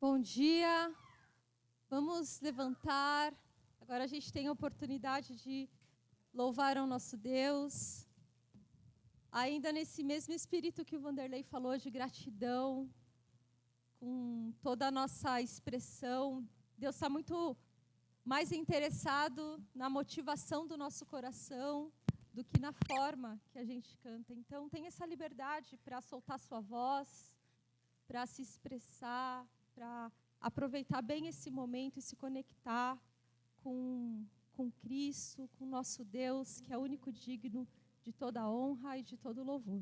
Bom dia, vamos levantar. Agora a gente tem a oportunidade de louvar ao nosso Deus. Ainda nesse mesmo espírito que o Vanderlei falou de gratidão, com toda a nossa expressão, Deus está muito mais interessado na motivação do nosso coração do que na forma que a gente canta. Então, tenha essa liberdade para soltar sua voz, para se expressar, para aproveitar bem esse momento e se conectar com Cristo, com o nosso Deus, que é o único digno de toda honra e de todo louvor.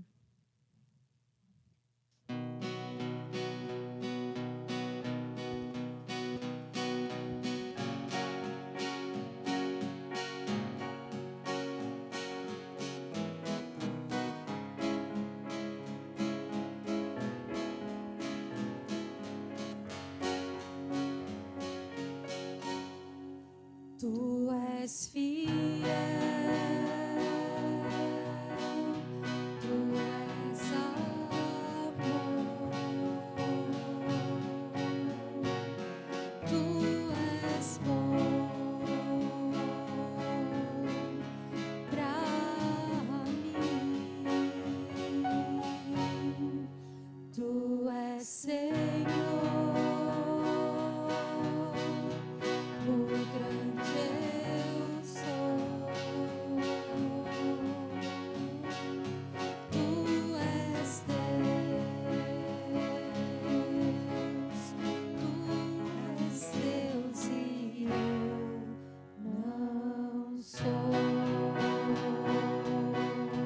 Tu és fiel, tu és amor, tu és bom pra mim, tu és Senhor. Tu és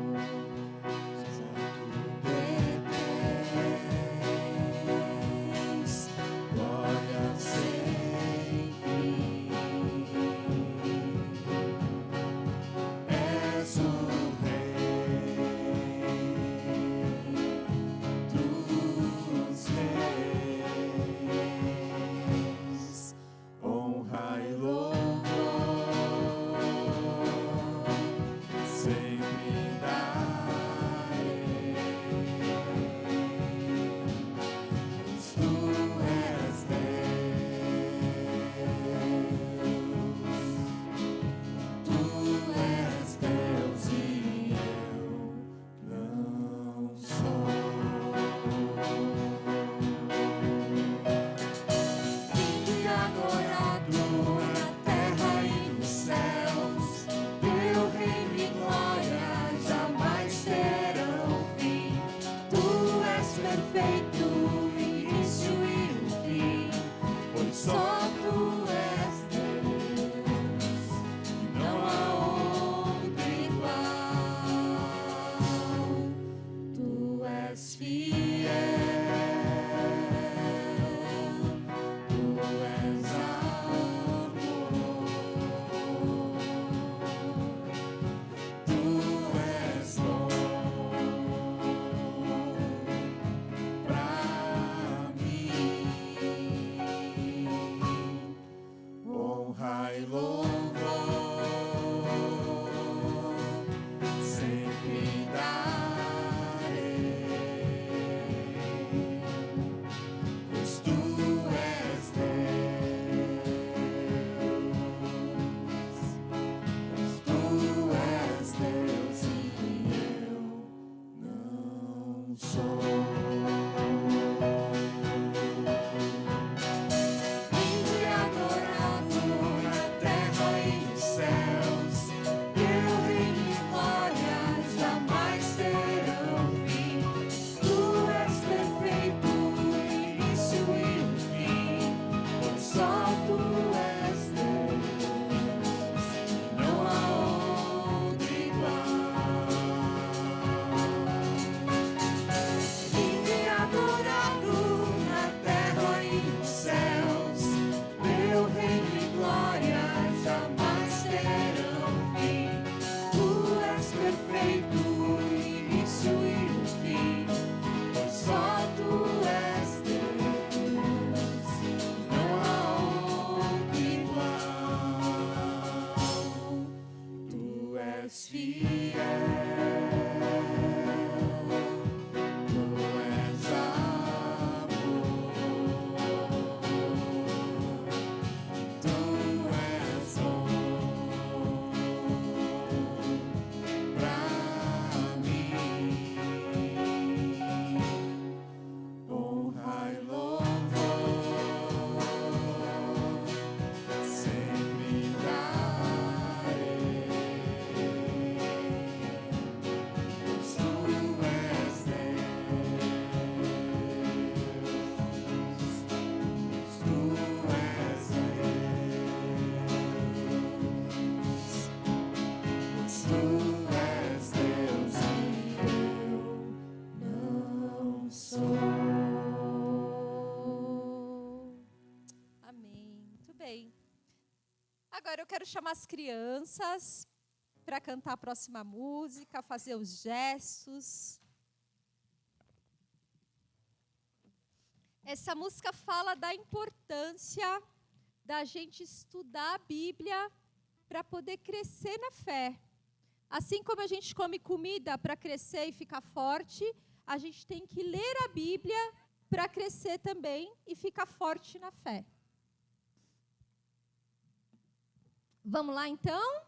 amor. agora eu quero chamar as crianças para cantar a próxima música, fazer os gestos. Essa música fala da importância da gente estudar a Bíblia para poder crescer na fé. Assim como a gente come comida para crescer e ficar forte, a gente tem que ler a Bíblia para crescer também e ficar forte na fé. Vamos lá, então?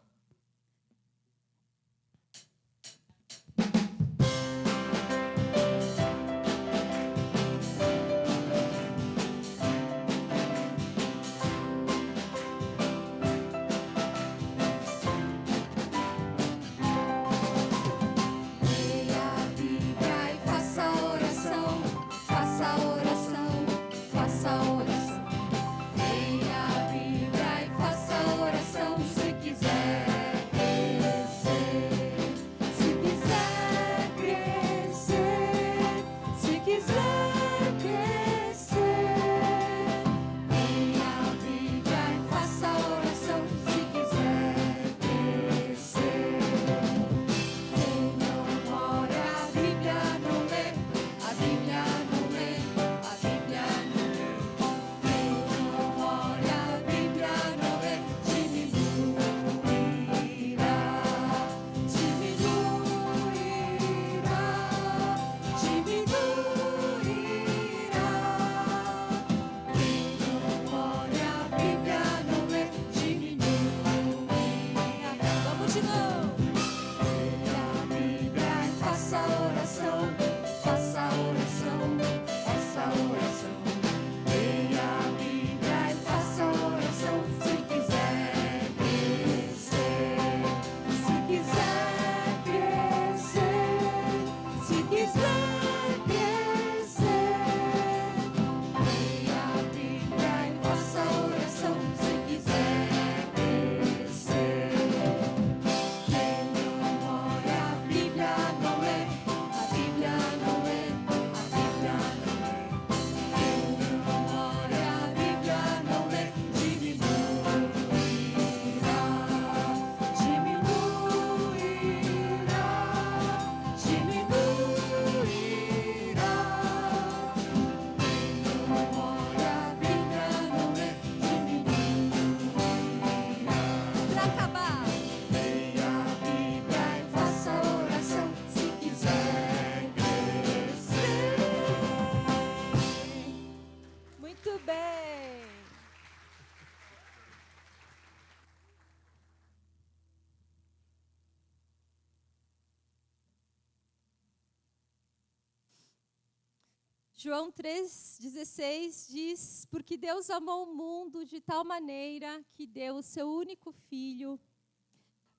João 3,16 diz: porque Deus amou o mundo de tal maneira que deu o seu único Filho,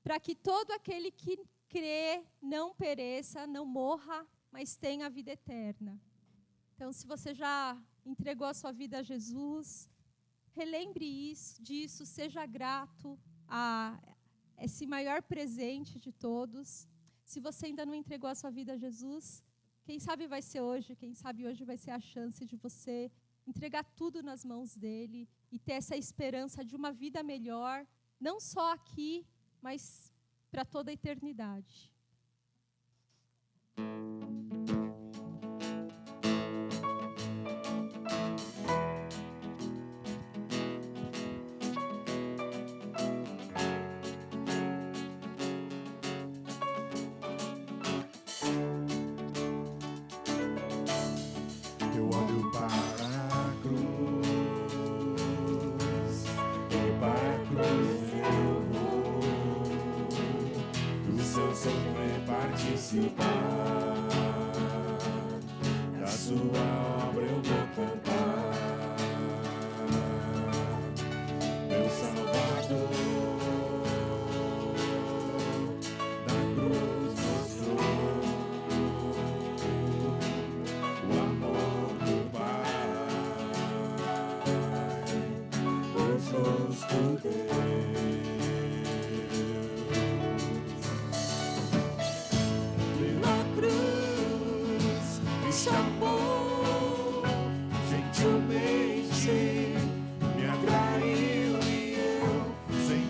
para que todo aquele que crê não pereça, não morra, mas tenha a vida eterna. Então, se você já entregou a sua vida a Jesus, relembre disso, seja grato a esse maior presente de todos. Se você ainda não entregou a sua vida a Jesus, quem sabe vai ser hoje, quem sabe hoje vai ser a chance de você entregar tudo nas mãos dele e ter essa esperança de uma vida melhor, não só aqui, mas para toda a eternidade. Da sua obra eu vou cantar, meu Salvador, da cruz mostrou o amor do Pai, o justo Deus. Chamou gentilmente, me atraiu e eu, sem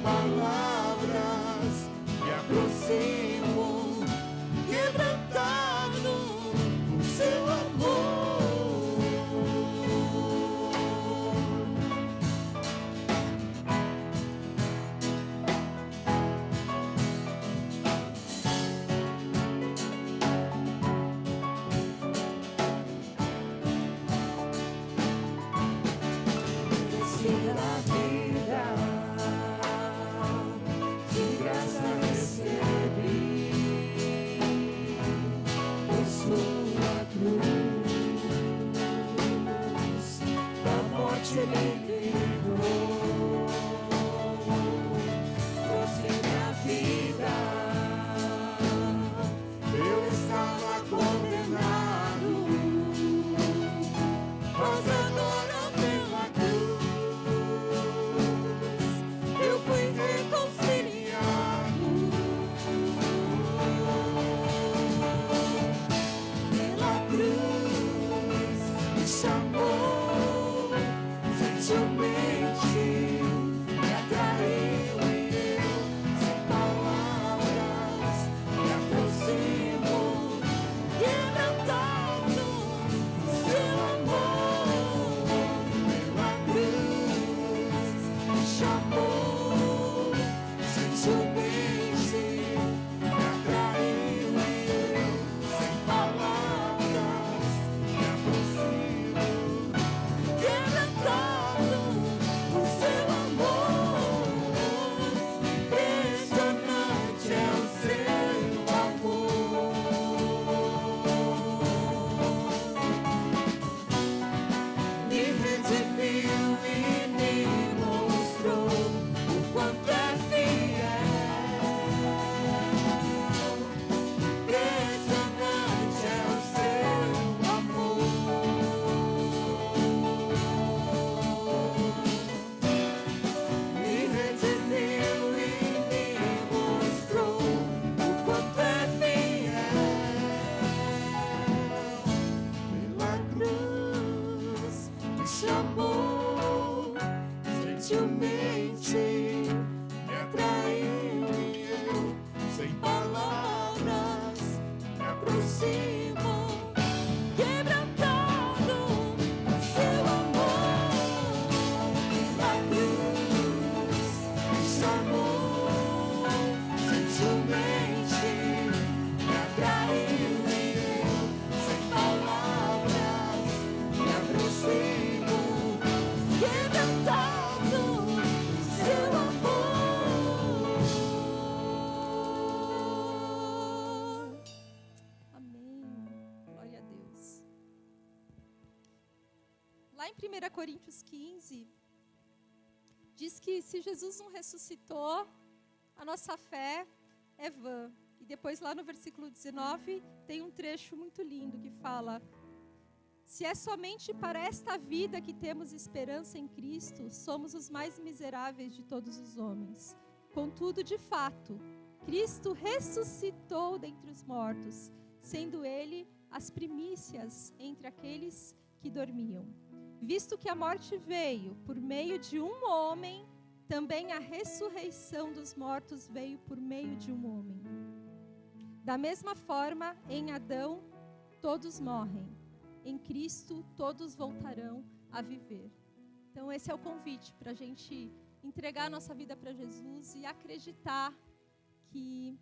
em 1 Coríntios 15, diz que se Jesus não ressuscitou, a nossa fé é vã. E depois lá no versículo 19, tem um trecho muito lindo que fala: se é somente para esta vida que temos esperança em Cristo, somos os mais miseráveis de todos os homens. Contudo, de fato, Cristo ressuscitou dentre os mortos, sendo Ele as primícias entre aqueles que dormiam. Visto que a morte veio por meio de um homem, também a ressurreição dos mortos veio por meio de um homem. Da mesma forma, em Adão, todos morrem. Em Cristo, todos voltarão a viver. Então, esse é o convite para a gente entregar a nossa vida para Jesus e acreditar que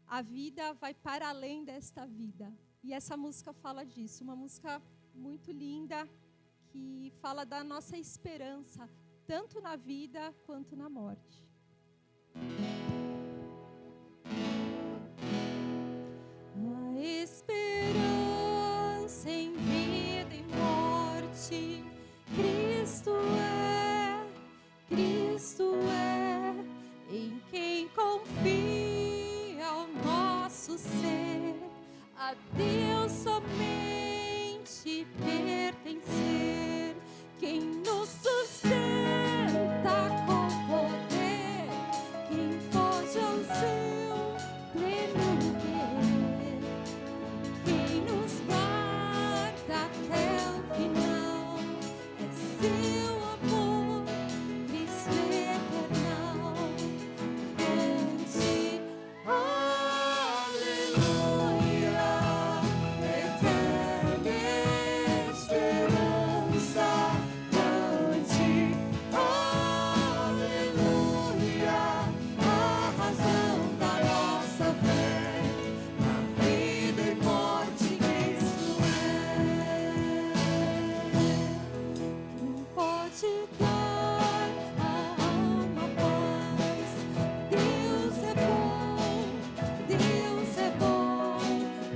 a vida vai para além desta vida. E essa música fala disso, uma música muito linda, que fala da nossa esperança, tanto na vida quanto na morte. A esperança em vida e morte, Cristo é, em quem confia o nosso ser, a Deus somente pertencer, quem nos sustenta com poder, quem foge ao seu pleno querer, quem nos guarda até o final, é seu amor, Cristo eternal. Cante, aleluia, eterna esperança. Cante, aleluia, a razão da nossa fé, na vida e morte Cristo é. Quem pode dar a alma paz? Deus é bom,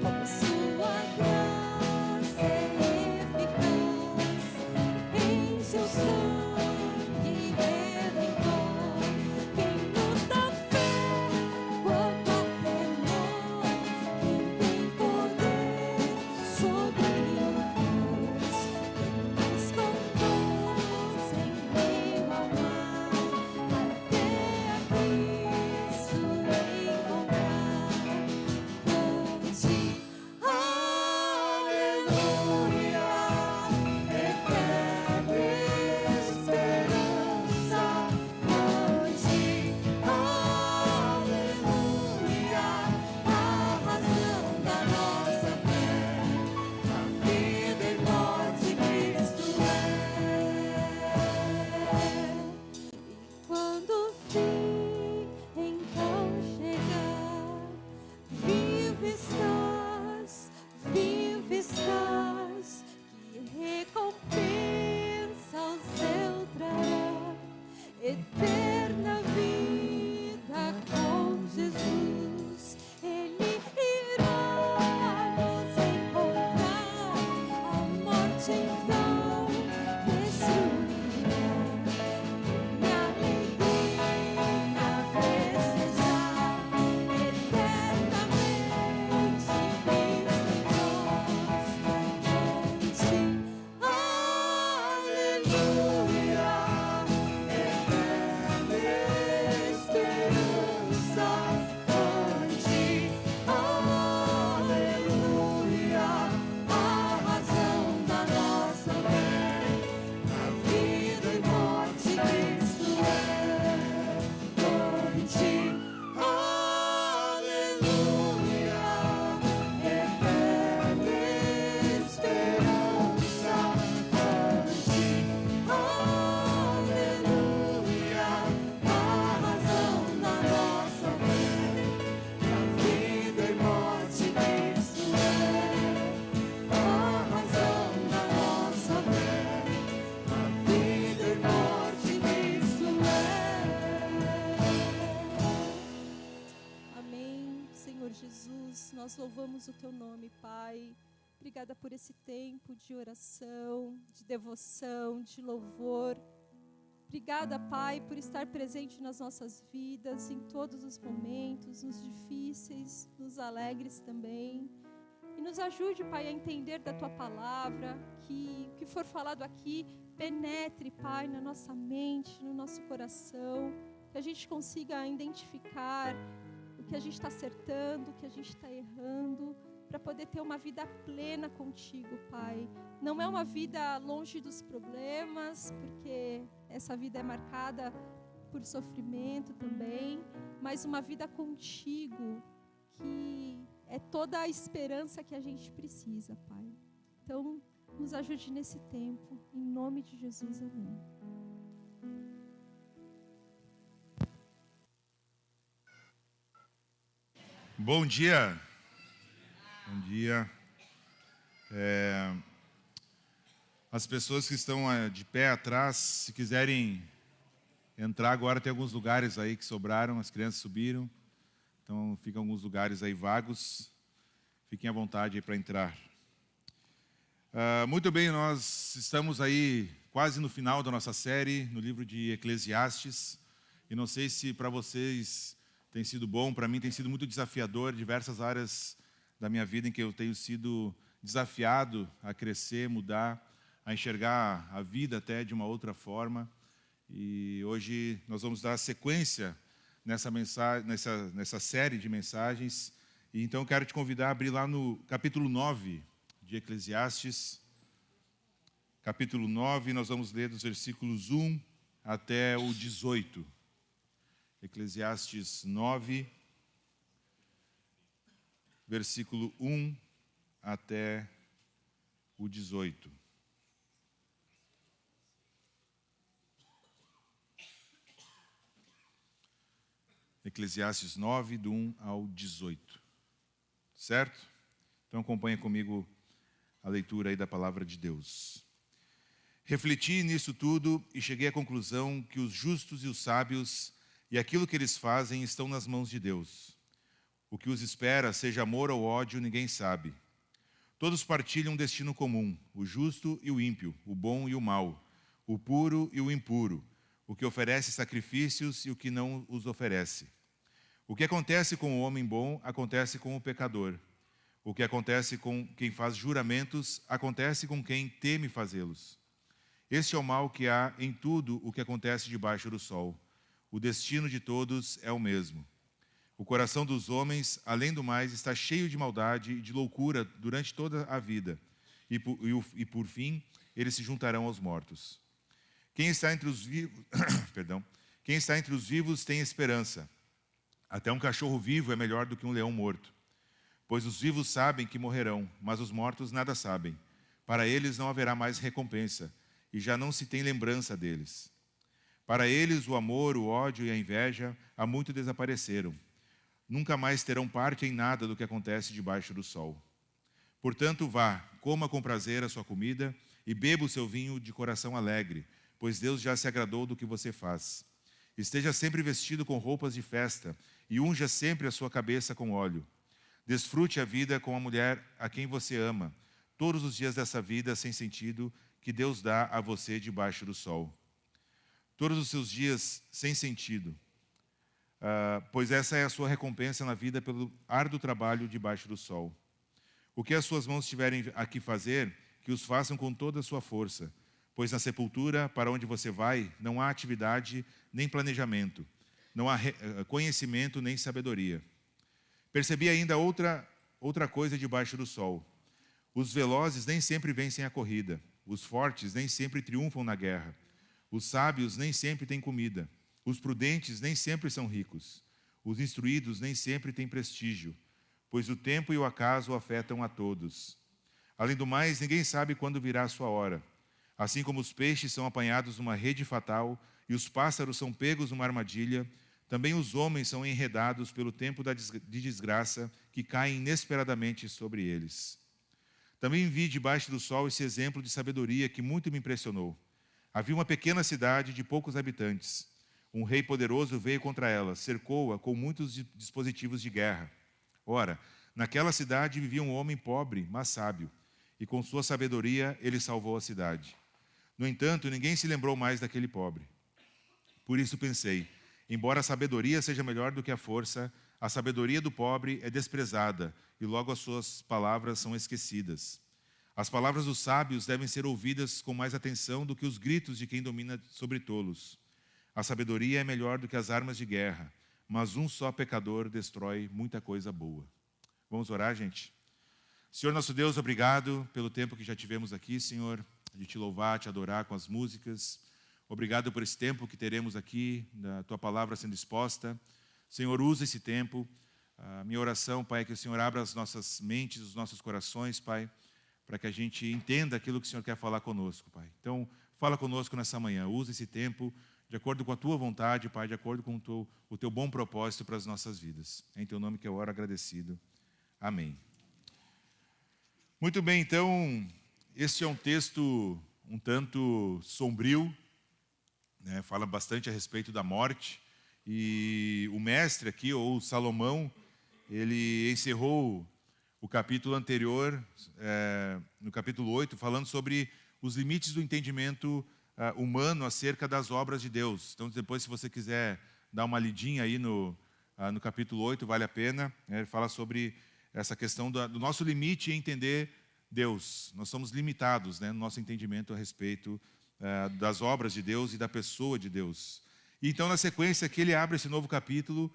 como sua graça é eficaz, em seu sangue redentor, quem nos dá fé quando há temor, quem tem poder sobre nós, quem nos conduz em meio ao mar, até a Cristo encontrar. Cante, aleluia, eterna esperança. Cante, aleluia, a razão da nossa fé, na vida e morte Cristo é. E quando o fim então chegar, vivo estás, que recompensa o céu trará, eterna vida com Jesus, Ele irá nos encontrar, a morte então destruirá, minha alegria festejar, eternamente Cristo em nós. Cante, aleluia, eterna esperança. Cante, aleluia, a razão da nossa fé, na vida e morte Cristo é. Cante, aleluia, eterna esperança. Cante, aleluia, a razão da nossa fé, na vida e morte Cristo é. A razão da nossa fé, na vida e morte Cristo é. Amém. Senhor Jesus, nós louvamos o Teu nome, Pai, Obrigada por esse tempo de oração, de devoção, de louvor. Obrigada, Pai, por estar presente nas nossas vidas, em todos os momentos, nos difíceis, nos alegres também. E nos ajude, Pai, a entender da Tua palavra, que o que for falado aqui penetre, Pai, na nossa mente, no nosso coração, que a gente consiga identificar o que a gente está acertando, o que a gente está errando, para poder ter uma vida plena contigo, Pai. Não é uma vida longe dos problemas, porque essa vida é marcada por sofrimento também, mas uma vida contigo, que é toda a esperança que a gente precisa, Pai. Então, nos ajude nesse tempo, em nome de Jesus, amém. Bom dia. Bom dia. As pessoas que estão de pé atrás, se quiserem entrar agora, tem alguns lugares aí que sobraram, as crianças subiram, então ficam alguns lugares aí vagos, fiquem à vontade aí para entrar. Muito bem, nós estamos aí quase no final da nossa série, no livro de Eclesiastes, e não sei se para vocês tem sido bom, para mim tem sido muito desafiador, diversas áreas da minha vida em que eu tenho sido desafiado a crescer, mudar, a enxergar a vida até de uma outra forma. E hoje nós vamos dar sequência nessa série de mensagens. E então eu quero te convidar a abrir lá no capítulo 9 de Eclesiastes. Capítulo 9, nós vamos ler dos versículos 1 até o 18. Eclesiastes 9, versículo 1 até o 18. Eclesiastes 9, do 1 ao 18. Certo? Então acompanha comigo a leitura aí da palavra de Deus. Refleti nisso tudo e cheguei à conclusão que os justos e os sábios e aquilo que eles fazem estão nas mãos de Deus. O que os espera, seja amor ou ódio, ninguém sabe. Todos partilham um destino comum, o justo e o ímpio, o bom e o mau, o puro e o impuro, o que oferece sacrifícios e o que não os oferece. O que acontece com o homem bom, acontece com o pecador. O que acontece com quem faz juramentos, acontece com quem teme fazê-los. Este é o mal que há em tudo o que acontece debaixo do sol. O destino de todos é o mesmo. O coração dos homens, além do mais, está cheio de maldade e de loucura durante toda a vida. E por fim, eles se juntarão aos mortos. Quem está entre os vivos, Quem está entre os vivos tem esperança. Até um cachorro vivo é melhor do que um leão morto. Pois os vivos sabem que morrerão, mas os mortos nada sabem. Para eles não haverá mais recompensa, e já não se tem lembrança deles. Para eles o amor, o ódio e a inveja há muito desapareceram. Nunca mais terão parte em nada do que acontece debaixo do sol. Portanto, vá, coma com prazer a sua comida e beba o seu vinho de coração alegre, pois Deus já se agradou do que você faz. Esteja sempre vestido com roupas de festa e unja sempre a sua cabeça com óleo. Desfrute a vida com a mulher a quem você ama, todos os dias dessa vida sem sentido que Deus dá a você debaixo do sol. Todos os seus dias sem sentido, pois essa é a sua recompensa na vida pelo árduo trabalho debaixo do sol. O que as suas mãos tiverem a que fazer, que os façam com toda a sua força, pois na sepultura, para onde você vai, não há atividade nem planejamento, não há conhecimento nem sabedoria. Percebi ainda outra coisa debaixo do sol. Os velozes nem sempre vencem a corrida, os fortes nem sempre triunfam na guerra, os sábios nem sempre têm comida, os prudentes nem sempre são ricos, os instruídos nem sempre têm prestígio, pois o tempo e o acaso afetam a todos. Além do mais, ninguém sabe quando virá a sua hora. Assim como os peixes são apanhados numa rede fatal e os pássaros são pegos numa armadilha, também os homens são enredados pelo tempo de desgraça que cai inesperadamente sobre eles. Também vi debaixo do sol esse exemplo de sabedoria que muito me impressionou. Havia uma pequena cidade de poucos habitantes. Um rei poderoso veio contra ela, cercou-a com muitos dispositivos de guerra. Ora, naquela cidade vivia um homem pobre, mas sábio. e com sua sabedoria ele salvou a cidade. No entanto, ninguém se lembrou mais daquele pobre. Por isso pensei, embora a sabedoria seja melhor do que a força, a sabedoria do pobre é desprezada e logo as suas palavras são esquecidas. As palavras dos sábios devem ser ouvidas com mais atenção do que os gritos de quem domina sobre tolos. A sabedoria é melhor do que as armas de guerra, mas um só pecador destrói muita coisa boa. Vamos orar, gente? Senhor nosso Deus, obrigado pelo tempo que já tivemos aqui, Senhor, de te louvar, te adorar com as músicas. Obrigado por esse tempo que teremos aqui, da tua palavra sendo exposta. Senhor, usa esse tempo. A minha oração, Pai, é que o Senhor abra as nossas mentes, os nossos corações, Pai, para que a gente entenda aquilo que o Senhor quer falar conosco, Pai. Então, fala conosco nessa manhã. Usa esse tempo de acordo com a tua vontade, Pai, de acordo com o teu bom propósito para as nossas vidas. É em teu nome que eu oro agradecido. Amém. Muito bem, então, este é um texto um tanto sombrio, né? Fala bastante a respeito da morte. E o mestre aqui, ou Salomão, ele encerrou o capítulo anterior, no capítulo 8, falando sobre os limites do entendimento humano acerca das obras de Deus. Então, depois, se você quiser dar uma lidinha aí no capítulo 8, vale a pena. Ele fala sobre essa questão do nosso limite em entender Deus. Nós somos limitados, né, no nosso entendimento a respeito das obras de Deus e da pessoa de Deus. E então, na sequência, aqui ele abre esse novo capítulo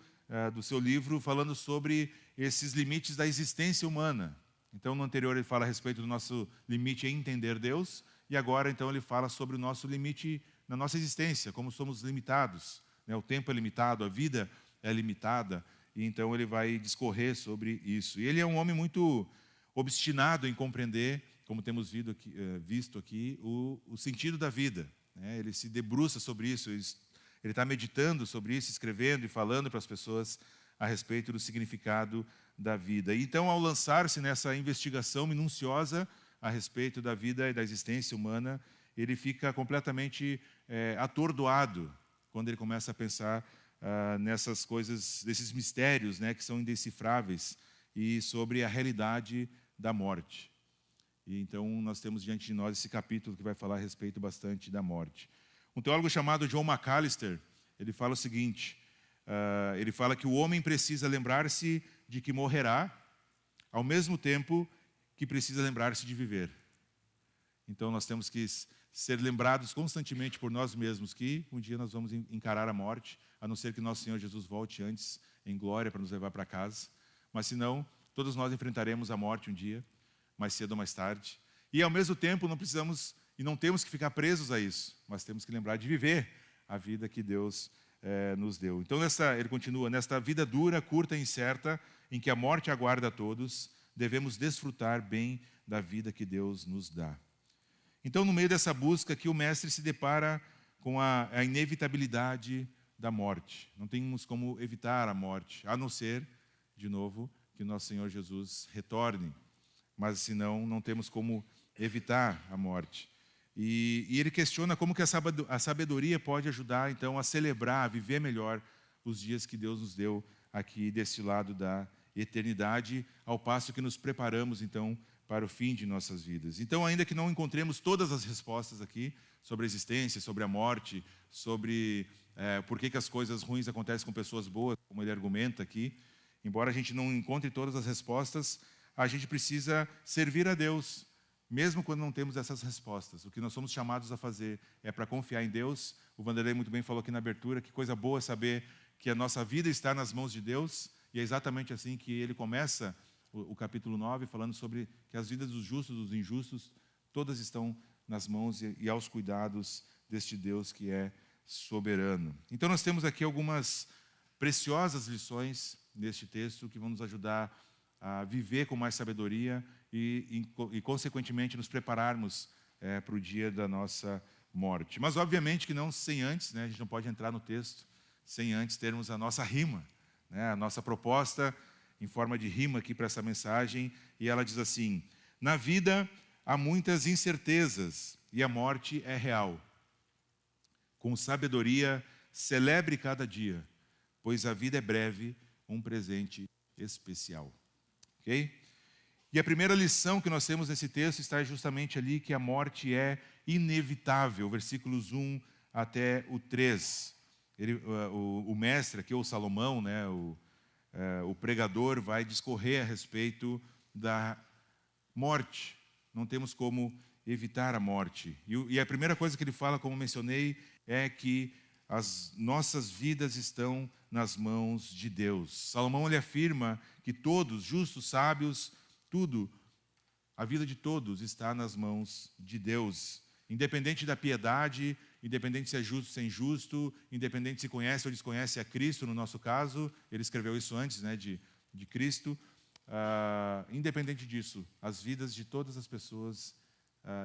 do seu livro, falando sobre esses limites da existência humana. Então, no anterior ele fala a respeito do nosso limite em entender Deus, e agora, então, ele fala sobre o nosso limite na nossa existência, como somos limitados, né? O tempo é limitado, a vida é limitada, e então ele vai discorrer sobre isso. E ele é um homem muito obstinado em compreender, como temos visto aqui, o sentido da vida, né? Ele se debruça sobre isso, ele está meditando sobre isso, escrevendo e falando para as pessoas a respeito do significado da vida. E então, ao lançar-se nessa investigação minuciosa a respeito da vida e da existência humana, ele fica completamente atordoado quando ele começa a pensar nessas coisas, desses mistérios, né, que são indecifráveis, e sobre a realidade da morte. E então nós temos diante de nós esse capítulo que vai falar a respeito bastante da morte. Um teólogo chamado John MacAllister, ele fala o seguinte, ele fala que o homem precisa lembrar-se de que morrerá, ao mesmo tempo que precisa lembrar-se de viver. Então nós temos que ser lembrados constantemente por nós mesmos que um dia nós vamos encarar a morte, a não ser que nosso Senhor Jesus volte antes em glória para nos levar para casa. Mas senão, todos nós enfrentaremos a morte um dia, mais cedo ou mais tarde. E ao mesmo tempo não precisamos e não temos que ficar presos a isso, mas temos que lembrar de viver a vida que Deus nos deu. Então ele continua, nesta vida dura, curta e incerta, em que a morte aguarda a todos, devemos desfrutar bem da vida que Deus nos dá. Então, no meio dessa busca aqui, o mestre se depara com a inevitabilidade da morte. Não temos como evitar a morte, a não ser, de novo, que nosso Senhor Jesus retorne. Mas, senão, não temos como evitar a morte. E ele questiona como que a sabedoria pode ajudar, então, a celebrar, a viver melhor os dias que Deus nos deu aqui deste lado da eternidade, ao passo que nos preparamos, então, para o fim de nossas vidas. Então, ainda que não encontremos todas as respostas aqui sobre a existência, sobre a morte, sobre por que as coisas ruins acontecem com pessoas boas, como ele argumenta aqui, embora a gente não encontre todas as respostas, a gente precisa servir a Deus, mesmo quando não temos essas respostas. O que nós somos chamados a fazer é para confiar em Deus. O Vanderlei muito bem falou aqui na abertura, que coisa boa saber que a nossa vida está nas mãos de Deus, e é exatamente assim que ele começa o capítulo 9, falando sobre que as vidas dos justos e dos injustos, todas estão nas mãos e aos cuidados deste Deus que é soberano. Então nós temos aqui algumas preciosas lições neste texto que vão nos ajudar a viver com mais sabedoria e consequentemente, nos prepararmos para o dia da nossa morte. Mas, obviamente, que não sem antes, né, a gente não pode entrar no texto sem antes termos a nossa rima, né, a nossa proposta em forma de rima aqui para essa mensagem, e ela diz assim: na vida há muitas incertezas e a morte é real. Com sabedoria, celebre cada dia, pois a vida é breve, um presente especial. Ok? E a primeira lição que nós temos nesse texto está justamente ali, que a morte é inevitável, versículos 1 até o 3. O mestre aqui, ou Salomão, né, o pregador, vai discorrer a respeito da morte. Não temos como evitar a morte. E a primeira coisa que ele fala, como mencionei, é que as nossas vidas estão nas mãos de Deus. Salomão, ele afirma que todos, justos, sábios, tudo, a vida de todos está nas mãos de Deus. Independente da piedade, independente se é justo ou se é injusto, independente se conhece ou desconhece a Cristo, no nosso caso, ele escreveu isso antes, né, de Cristo. Independente disso, as vidas de todas as pessoas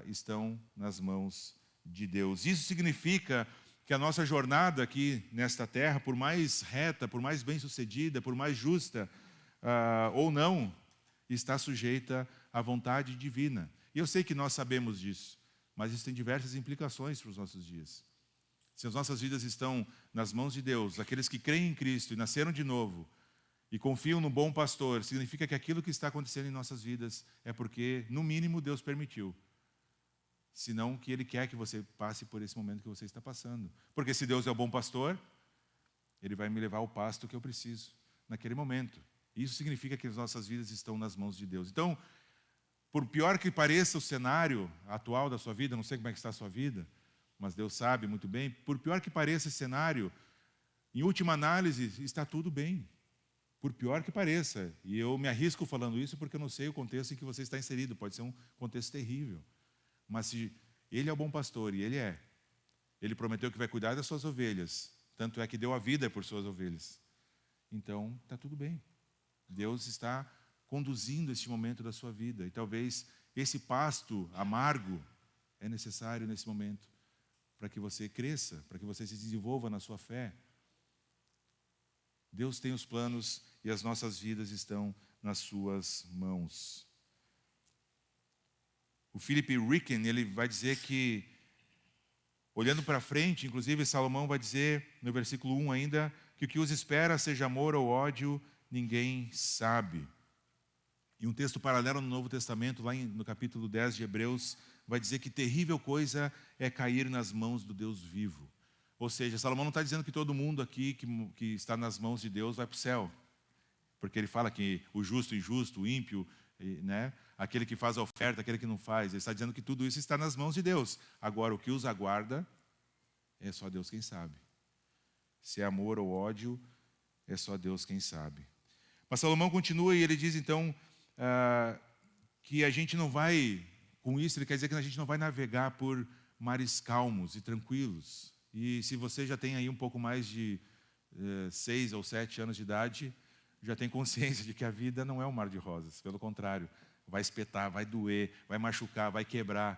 estão nas mãos de Deus. Isso significa que a nossa jornada aqui nesta terra, por mais reta, por mais bem-sucedida, por mais justa ou não, está sujeita à vontade divina. E eu sei que nós sabemos disso, mas isso tem diversas implicações para os nossos dias. Se as nossas vidas estão nas mãos de Deus, aqueles que creem em Cristo e nasceram de novo, e confiam no bom pastor, significa que aquilo que está acontecendo em nossas vidas é porque, no mínimo, Deus permitiu. Senão que Ele quer que você passe por esse momento que você está passando. Porque se Deus é o bom pastor, Ele vai me levar ao pasto que eu preciso, naquele momento. Isso significa que as nossas vidas estão nas mãos de Deus. Então, por pior que pareça o cenário atual da sua vida, não sei como é que está a sua vida, mas Deus sabe muito bem, por pior que pareça esse cenário, em última análise, está tudo bem. Por pior que pareça. E eu me arrisco falando isso porque eu não sei o contexto em que você está inserido. Pode ser um contexto terrível. Mas se Ele é o bom pastor, e Ele é, Ele prometeu que vai cuidar das suas ovelhas. Tanto é que deu a vida por suas ovelhas. Então, está tudo bem. Deus está conduzindo este momento da sua vida. E talvez esse pasto amargo é necessário nesse momento para que você cresça, para que você se desenvolva na sua fé. Deus tem os planos e as nossas vidas estão nas suas mãos. O Philip Ryken, ele vai dizer que, olhando para frente, inclusive Salomão vai dizer, no versículo 1 ainda, que o que os espera, seja amor ou ódio, ninguém sabe. E um texto paralelo no Novo Testamento, lá no capítulo 10 de Hebreus, vai dizer que terrível coisa é cair nas mãos do Deus vivo. Ou seja, Salomão não está dizendo que todo mundo aqui que está nas mãos de Deus vai para o céu. Porque ele fala que o justo, o injusto, o ímpio, né, aquele que faz a oferta, aquele que não faz. Ele está dizendo que tudo isso está nas mãos de Deus. Agora, o que os aguarda, é só Deus quem sabe. Se é amor ou ódio, é só Deus quem sabe. Mas Salomão continua e ele diz, então, que a gente não vai, com isso ele quer dizer que a gente não vai navegar por mares calmos e tranquilos. E se você já tem aí um pouco mais de 6 ou 7 anos de idade, já tem consciência de que a vida não é um mar de rosas. Pelo contrário, vai espetar, vai doer, vai machucar, vai quebrar.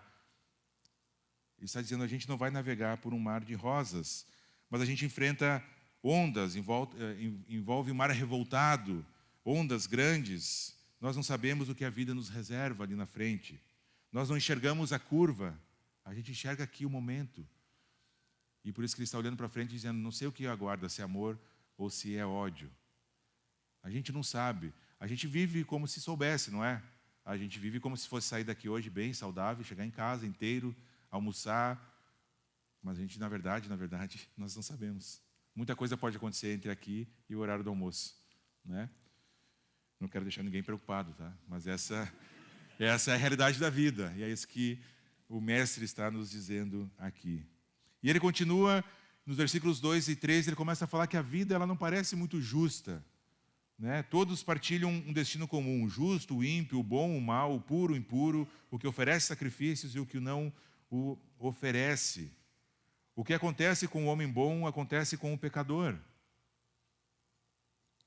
Ele está dizendo que a gente não vai navegar por um mar de rosas, mas a gente enfrenta ondas, envolve um mar revoltado, ondas grandes. Nós não sabemos o que a vida nos reserva ali na frente. Nós não enxergamos a curva, a gente enxerga aqui o momento. E por isso que ele está olhando para frente e dizendo, não sei o que aguarda, se é amor ou se é ódio. A gente não sabe. A gente vive como se soubesse, não é? A gente vive como se fosse sair daqui hoje bem saudável, chegar em casa inteiro, almoçar. Mas a gente, na verdade, nós não sabemos. Muita coisa pode acontecer entre aqui e o horário do almoço, né? Não quero deixar ninguém preocupado, tá? Mas essa é a realidade da vida. E é isso que o mestre está nos dizendo aqui. E ele continua, nos versículos 2 e 3, ele começa a falar que a vida ela não parece muito justa. Né? Todos partilham um destino comum, o justo, o ímpio, o bom, o mal, o puro, o impuro, o que oferece sacrifícios e o que não o oferece. O que acontece com o homem bom, acontece com o pecador.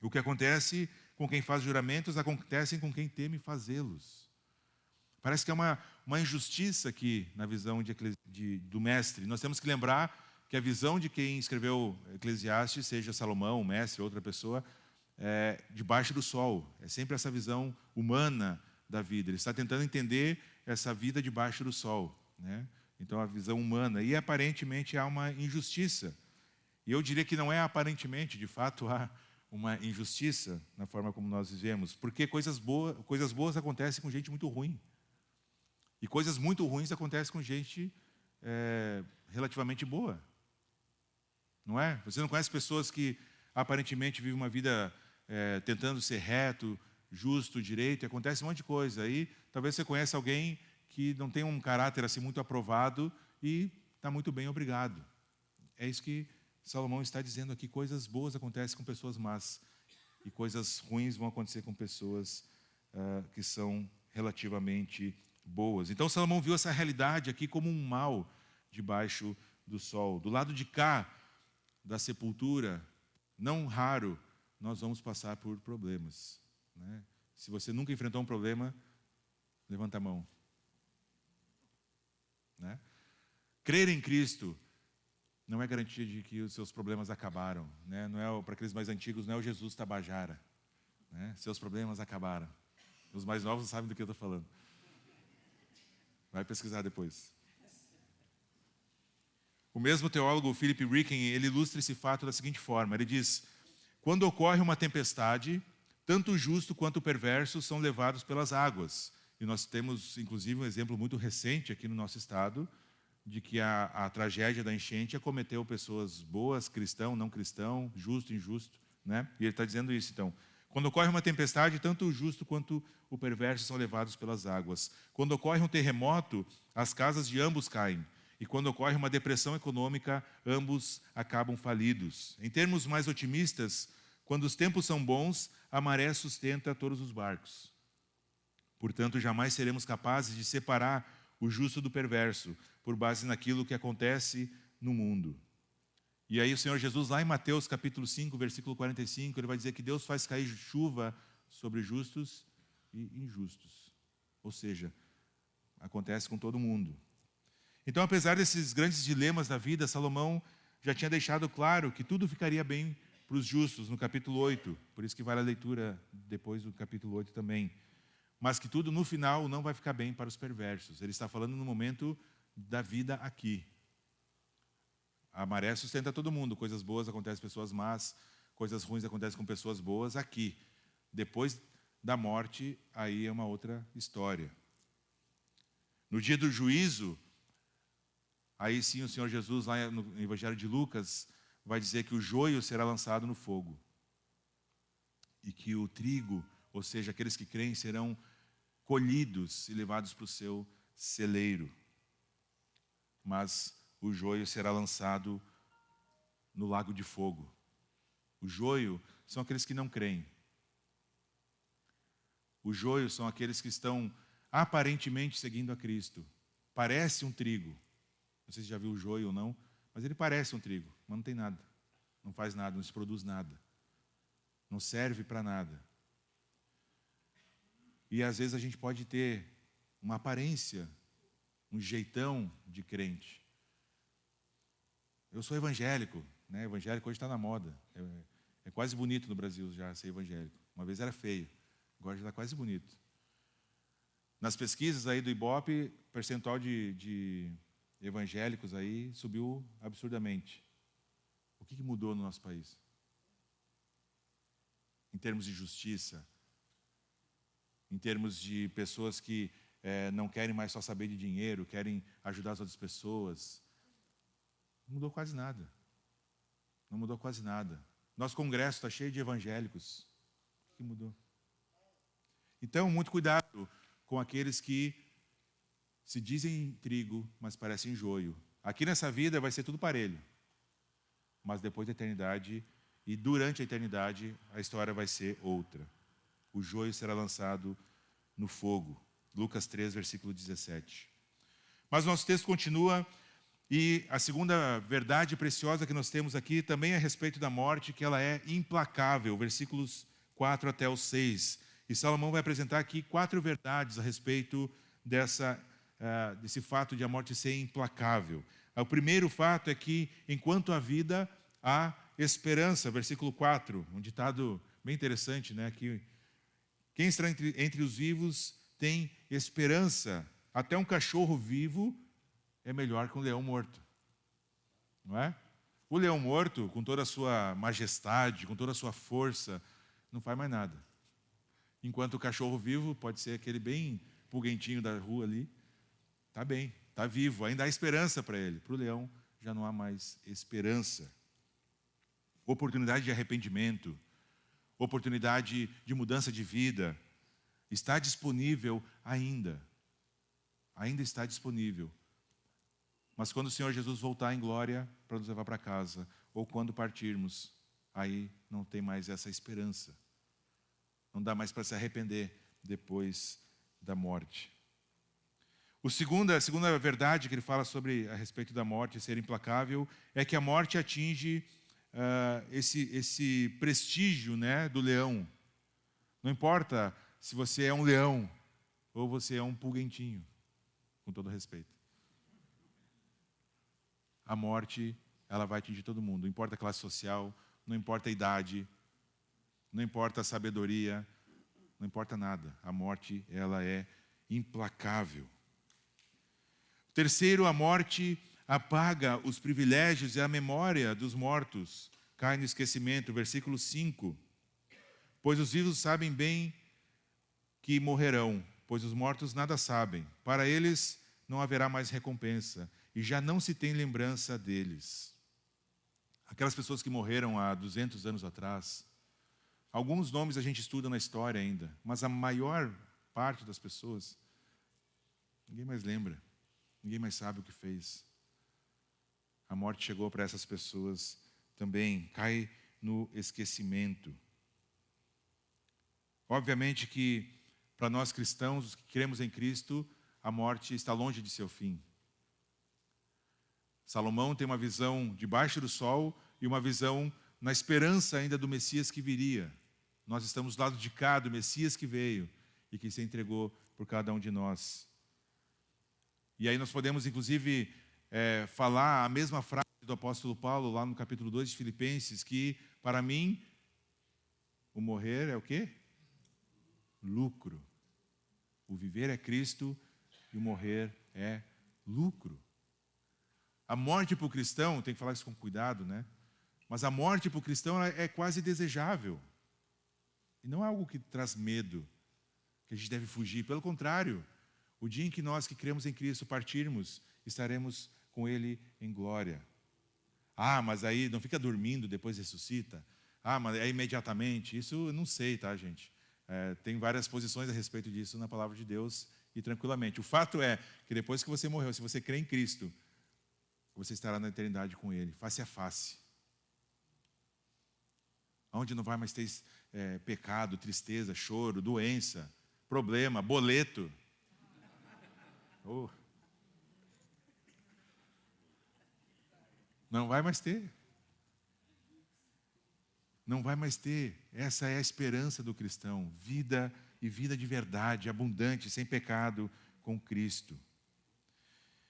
O que acontece com quem faz juramentos, acontece com quem teme fazê-los. Parece que é uma injustiça aqui na visão do mestre. Nós temos que lembrar que a visão de quem escreveu Eclesiastes, seja Salomão, o mestre, outra pessoa, é debaixo do sol. É sempre essa visão humana da vida. Ele está tentando entender essa vida debaixo do sol, né? Então, a visão humana. E, aparentemente, há uma injustiça. E eu diria que não é aparentemente, de fato, há uma injustiça na forma como nós vivemos, porque coisas boas acontecem com gente muito ruim. E coisas muito ruins acontecem com gente relativamente boa. Não é? Você não conhece pessoas que aparentemente vivem uma vida tentando ser reto, justo, direito, e acontece um monte de coisa. Aí talvez você conheça alguém que não tem um caráter assim muito aprovado e está muito bem, obrigado. É isso que Salomão está dizendo aqui. Coisas boas acontecem com pessoas más e coisas ruins vão acontecer com pessoas que são relativamente boas. Então Salomão viu essa realidade aqui como um mal debaixo do sol. Do lado de cá da sepultura, não raro, nós vamos passar por problemas, né? Se você nunca enfrentou um problema, levanta a mão, né? Crer em Cristo não é garantia de que os seus problemas acabaram, né? Não é, para aqueles mais antigos, não é o Jesus Tabajara, né? Seus problemas acabaram. Os mais novos sabem do que eu estou falando. Vai pesquisar depois. O mesmo teólogo Philip Ryken, ele ilustra esse fato da seguinte forma. Ele diz: quando ocorre uma tempestade, tanto o justo quanto o perverso são levados pelas águas. E nós temos, inclusive, um exemplo muito recente aqui no nosso estado, de que a tragédia da enchente acometeu pessoas boas, cristão, não cristão, justo, injusto, né? E ele está dizendo isso, então. Quando ocorre uma tempestade, tanto o justo quanto o perverso são levados pelas águas. Quando ocorre um terremoto, as casas de ambos caem. E quando ocorre uma depressão econômica, ambos acabam falidos. Em termos mais otimistas, quando os tempos são bons, a maré sustenta todos os barcos. Portanto, jamais seremos capazes de separar o justo do perverso, por base naquilo que acontece no mundo. E aí o Senhor Jesus, lá em Mateus capítulo 5, versículo 45, ele vai dizer que Deus faz cair chuva sobre justos e injustos. Ou seja, acontece com todo mundo. Então, apesar desses grandes dilemas da vida, Salomão já tinha deixado claro que tudo ficaria bem para os justos, no capítulo 8. Por isso que vale a leitura depois do capítulo 8 também. Mas que tudo, no final, não vai ficar bem para os perversos. Ele está falando no momento da vida aqui. A maré sustenta todo mundo. Coisas boas acontecem com pessoas más, coisas ruins acontecem com pessoas boas aqui. Depois da morte, aí é uma outra história. No dia do juízo, aí sim o Senhor Jesus, lá no Evangelho de Lucas, vai dizer que o joio será lançado no fogo. E que o trigo, ou seja, aqueles que creem, serão colhidos e levados para o seu celeiro. Mas o joio será lançado no lago de fogo. O joio são aqueles que não creem. O joio são aqueles que estão aparentemente seguindo a Cristo. Parece um trigo. Não sei se já viu o joio ou não, mas ele parece um trigo, mas não tem nada. Não faz nada, não se produz nada. Não serve para nada. E às vezes a gente pode ter uma aparência, um jeitão de crente. Eu sou evangélico, né? Evangélico hoje está na moda. É quase bonito no Brasil já ser evangélico. Uma vez era feio, agora já está quase bonito. Nas pesquisas aí do Ibope, o percentual de evangélicos aí subiu absurdamente. O que mudou no nosso país? Em termos de justiça, em termos de pessoas que não querem mais só saber de dinheiro, querem ajudar as outras pessoas. Não mudou quase nada. Não mudou quase nada. Nosso congresso está cheio de evangélicos. O que mudou? Então, muito cuidado com aqueles que se dizem trigo, mas parecem joio. Aqui nessa vida vai ser tudo parelho. Mas depois da eternidade e durante a eternidade, a história vai ser outra. O joio será lançado no fogo. Lucas 3, versículo 17. Mas nosso texto continua, e a segunda verdade preciosa que nós temos aqui também é a respeito da morte, que ela é implacável, versículos 4 até o 6. E Salomão vai apresentar aqui 4 verdades a respeito desse fato de a morte ser implacável. O primeiro fato é que, enquanto há vida, há esperança. Versículo 4, um ditado bem interessante, né? Que quem está entre os vivos tem esperança. Até um cachorro vivo é melhor que um leão morto. Não é? O leão morto, com toda a sua majestade, com toda a sua força, não faz mais nada. Enquanto o cachorro vivo, pode ser aquele bem pulguentinho da rua ali, está bem, está vivo, ainda há esperança para ele. Para o leão já não há mais esperança. Oportunidade de arrependimento, oportunidade de mudança de vida, está disponível ainda. Ainda está disponível. Mas quando o Senhor Jesus voltar em glória para nos levar para casa, ou quando partirmos, aí não tem mais essa esperança. Não dá mais para se arrepender depois da morte. A segunda verdade que ele fala a respeito da morte ser implacável é que a morte atinge esse prestígio, né, do leão. Não importa se você é um leão ou você é um pulguentinho, com todo respeito. A morte, ela vai atingir todo mundo. Não importa a classe social, não importa a idade, não importa a sabedoria, não importa nada. A morte, ela é implacável. Terceiro, a morte apaga os privilégios e a memória dos mortos. Cai no esquecimento. Versículo 5. Pois os vivos sabem bem que morrerão, pois os mortos nada sabem. Para eles não haverá mais recompensa, e já não se tem lembrança deles. Aquelas pessoas que morreram há 200 anos atrás, alguns nomes a gente estuda na história ainda, mas a maior parte das pessoas, ninguém mais lembra, ninguém mais sabe o que fez. A morte chegou para essas pessoas também, cai no esquecimento. Obviamente que, para nós cristãos, os que cremos em Cristo, a morte está longe de seu fim. Salomão tem uma visão debaixo do sol e uma visão na esperança ainda do Messias que viria. Nós estamos do lado de cá do Messias que veio e que se entregou por cada um de nós. E aí nós podemos, inclusive, falar a mesma frase do apóstolo Paulo, lá no capítulo 2 de Filipenses, que, para mim, o morrer é o quê? Lucro. O viver é Cristo e o morrer é lucro. A morte para o cristão, tem que falar isso com cuidado, né? Mas a morte para o cristão é quase desejável. E não é algo que traz medo, que a gente deve fugir. Pelo contrário, o dia em que nós que cremos em Cristo partirmos, estaremos com Ele em glória. Ah, mas aí não fica dormindo, depois ressuscita. Ah, mas é imediatamente. Isso eu não sei, tá, gente? Tem várias posições a respeito disso na palavra de Deus e tranquilamente. O fato é que depois que você morreu, se você crê em Cristo, você estará na eternidade com Ele, face a face. Onde não vai mais ter pecado, tristeza, choro, doença, problema, boleto. Oh. Não vai mais ter. Não vai mais ter. Essa é a esperança do cristão. Vida e vida de verdade, abundante, sem pecado, com Cristo.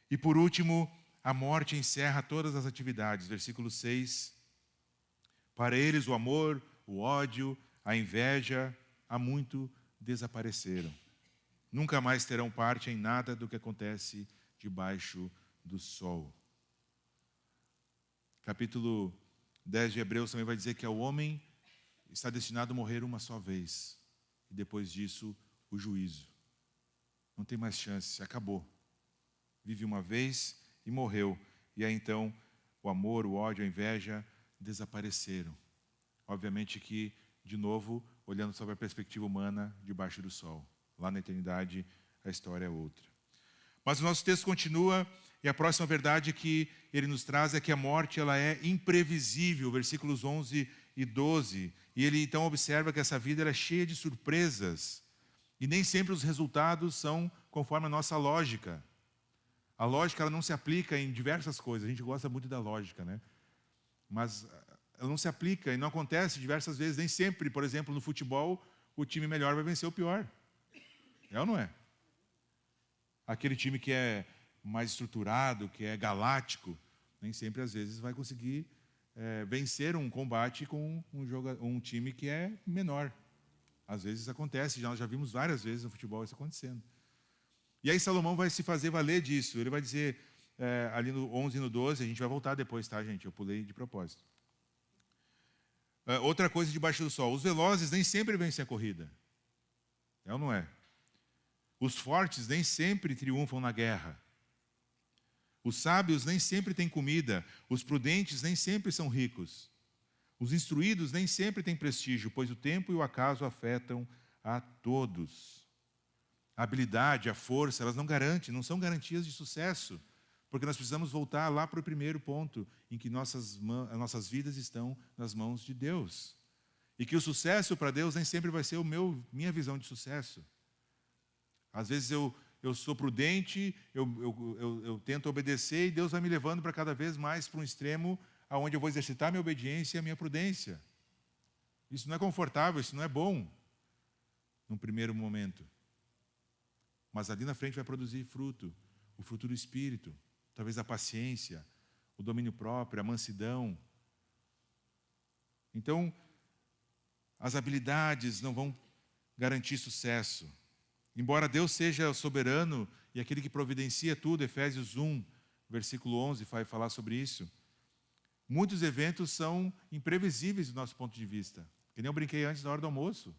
E por último, a morte encerra todas as atividades. Versículo 6. Para eles o amor, o ódio, a inveja, há muito desapareceram. Nunca mais terão parte em nada do que acontece debaixo do sol. Capítulo 10 de Hebreus também vai dizer que o homem está destinado a morrer uma só vez. E depois disso, o juízo. Não tem mais chance, acabou. Vive uma vez e morreu. E aí então, o amor, o ódio, a inveja desapareceram. Obviamente que, de novo, olhando sobre a perspectiva humana, debaixo do sol. Lá na eternidade, a história é outra. Mas o nosso texto continua, e a próxima verdade que ele nos traz é que a morte ela é imprevisível, versículos 11 e 12. E ele então observa que essa vida ela é cheia de surpresas. E nem sempre os resultados são conforme a nossa lógica. A lógica ela não se aplica em diversas coisas. A gente gosta muito da lógica, né? Mas ela não se aplica e não acontece diversas vezes. Nem sempre, por exemplo, no futebol, o time melhor vai vencer o pior. É ou não é? Aquele time que é mais estruturado, que é galáctico, nem sempre, às vezes, vai conseguir vencer um combate com um time que é menor. Às vezes acontece, nós já vimos várias vezes no futebol isso acontecendo. E aí Salomão vai se fazer valer disso. Ele vai dizer, ali no 11 e no 12, a gente vai voltar depois, tá, gente? Eu pulei de propósito. Outra coisa debaixo do sol. Os velozes nem sempre vencem a corrida. É ou não é? Os fortes nem sempre triunfam na guerra. Os sábios nem sempre têm comida. Os prudentes nem sempre são ricos. Os instruídos nem sempre têm prestígio, pois o tempo e o acaso afetam a todos. A habilidade, a força, elas não são garantias de sucesso. Porque nós precisamos voltar lá para o primeiro ponto, em que as nossas vidas estão nas mãos de Deus. E que o sucesso para Deus nem sempre vai ser minha visão de sucesso. Às vezes eu sou prudente, eu tento obedecer e Deus vai me levando para cada vez mais para um extremo onde eu vou exercitar a minha obediência e a minha prudência. Isso não é confortável, isso não é bom, num primeiro momento. Mas ali na frente vai produzir fruto, o fruto do Espírito. Talvez a paciência, o domínio próprio, a mansidão. Então, as habilidades não vão garantir sucesso. Embora Deus seja o soberano e aquele que providencia tudo, Efésios 1, versículo 11, vai falar sobre isso. Muitos eventos são imprevisíveis do nosso ponto de vista. Que nem eu brinquei antes na hora do almoço.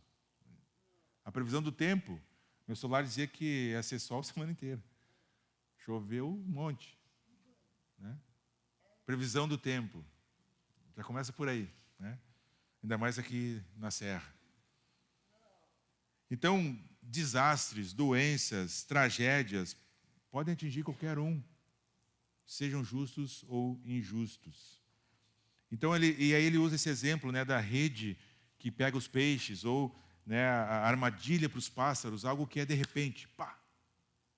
A previsão do tempo. Meu celular dizia que ia ser sol a semana inteira. Choveu um monte. Né? Previsão do tempo. Já começa por aí. Né? Ainda mais aqui na Serra. Então, desastres, doenças, tragédias podem atingir qualquer um, sejam justos ou injustos. Então, aí ele usa esse exemplo, né, da rede que pega os peixes, ou, né, a armadilha para os pássaros, algo que é de repente, pá,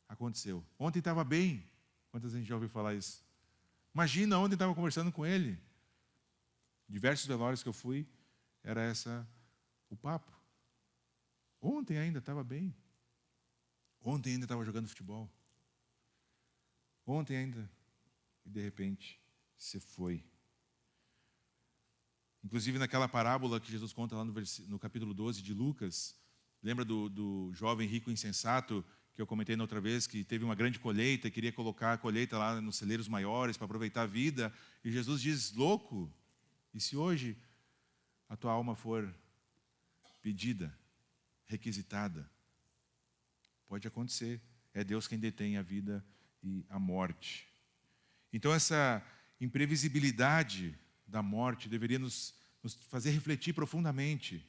aconteceu. Ontem estava bem. Quantas a gente já ouviu falar isso? Imagina, ontem estava conversando com ele. Diversos velórios que eu fui, era o papo. Ontem ainda estava bem. Ontem ainda estava jogando futebol. Ontem ainda, e de repente, você foi. Inclusive naquela parábola que Jesus conta lá no capítulo 12 de Lucas, lembra do jovem rico insensato, que eu comentei na outra vez, que teve uma grande colheita, queria colocar a colheita lá nos celeiros maiores para aproveitar a vida, e Jesus diz, louco, e se hoje a tua alma for pedida, requisitada? Pode acontecer. É Deus quem detém a vida e a morte. Então essa imprevisibilidade da morte deveria nos fazer refletir profundamente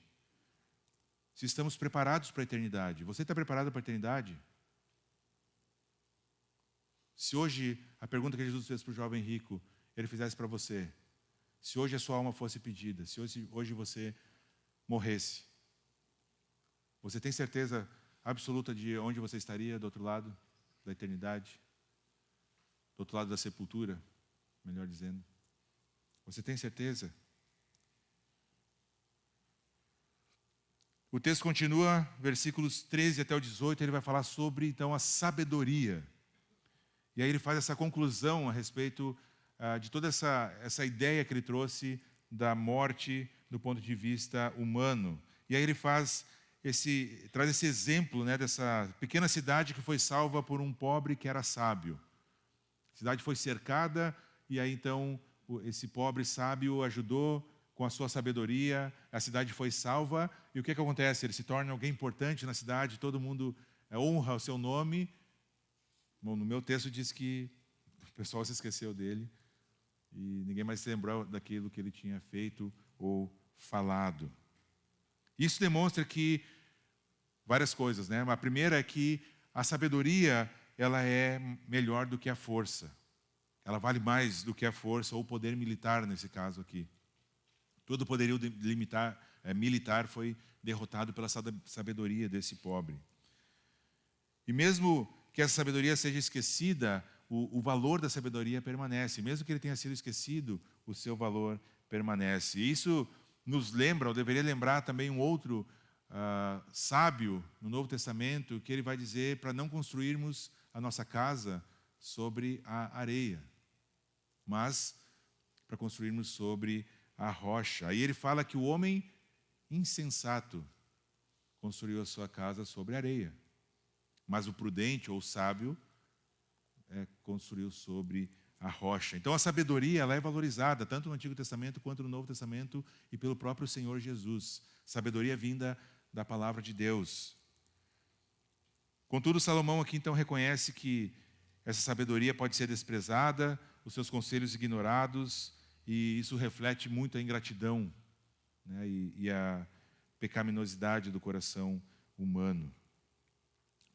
se estamos preparados para a eternidade. Você está preparado para a eternidade? Se hoje, a pergunta que Jesus fez para o jovem rico, ele fizesse para você, se hoje a sua alma fosse pedida, se hoje você morresse, você tem certeza absoluta de onde você estaria do outro lado da eternidade? Do outro lado da sepultura, melhor dizendo. Você tem certeza? O texto continua, versículos 13 até o 18, ele vai falar sobre, então, a sabedoria. E aí ele faz essa conclusão a respeito de toda essa ideia que ele trouxe da morte do ponto de vista humano. E aí ele traz esse exemplo, né, dessa pequena cidade que foi salva por um pobre que era sábio. A cidade foi cercada e aí então esse pobre sábio ajudou com a sua sabedoria, a cidade foi salva. E o que acontece? Ele se torna alguém importante na cidade, todo mundo honra o seu nome. Bom, no meu texto diz que o pessoal se esqueceu dele e ninguém mais se lembrou daquilo que ele tinha feito ou falado. Isso demonstra que várias coisas, né? A primeira é que a sabedoria, ela é melhor do que a força. Ela vale mais do que a força ou o poder militar, nesse caso aqui. Todo o poderio militar foi derrotado pela sabedoria desse pobre. E mesmo que essa sabedoria seja esquecida, o valor da sabedoria permanece. Mesmo que ele tenha sido esquecido, o seu valor permanece. E isso nos lembra, ou deveria lembrar também um outro sábio no Novo Testamento, que ele vai dizer para não construirmos a nossa casa sobre a areia, mas para construirmos sobre a rocha. Aí ele fala que o homem insensato construiu a sua casa sobre a areia, mas o prudente ou sábio construiu sobre a rocha. Então a sabedoria ela é valorizada tanto no Antigo Testamento quanto no Novo Testamento e pelo próprio Senhor Jesus. Sabedoria vinda da palavra de Deus. Contudo, Salomão aqui então reconhece que essa sabedoria pode ser desprezada, os seus conselhos ignorados, e isso reflete muito a ingratidão, né, e a pecaminosidade do coração humano.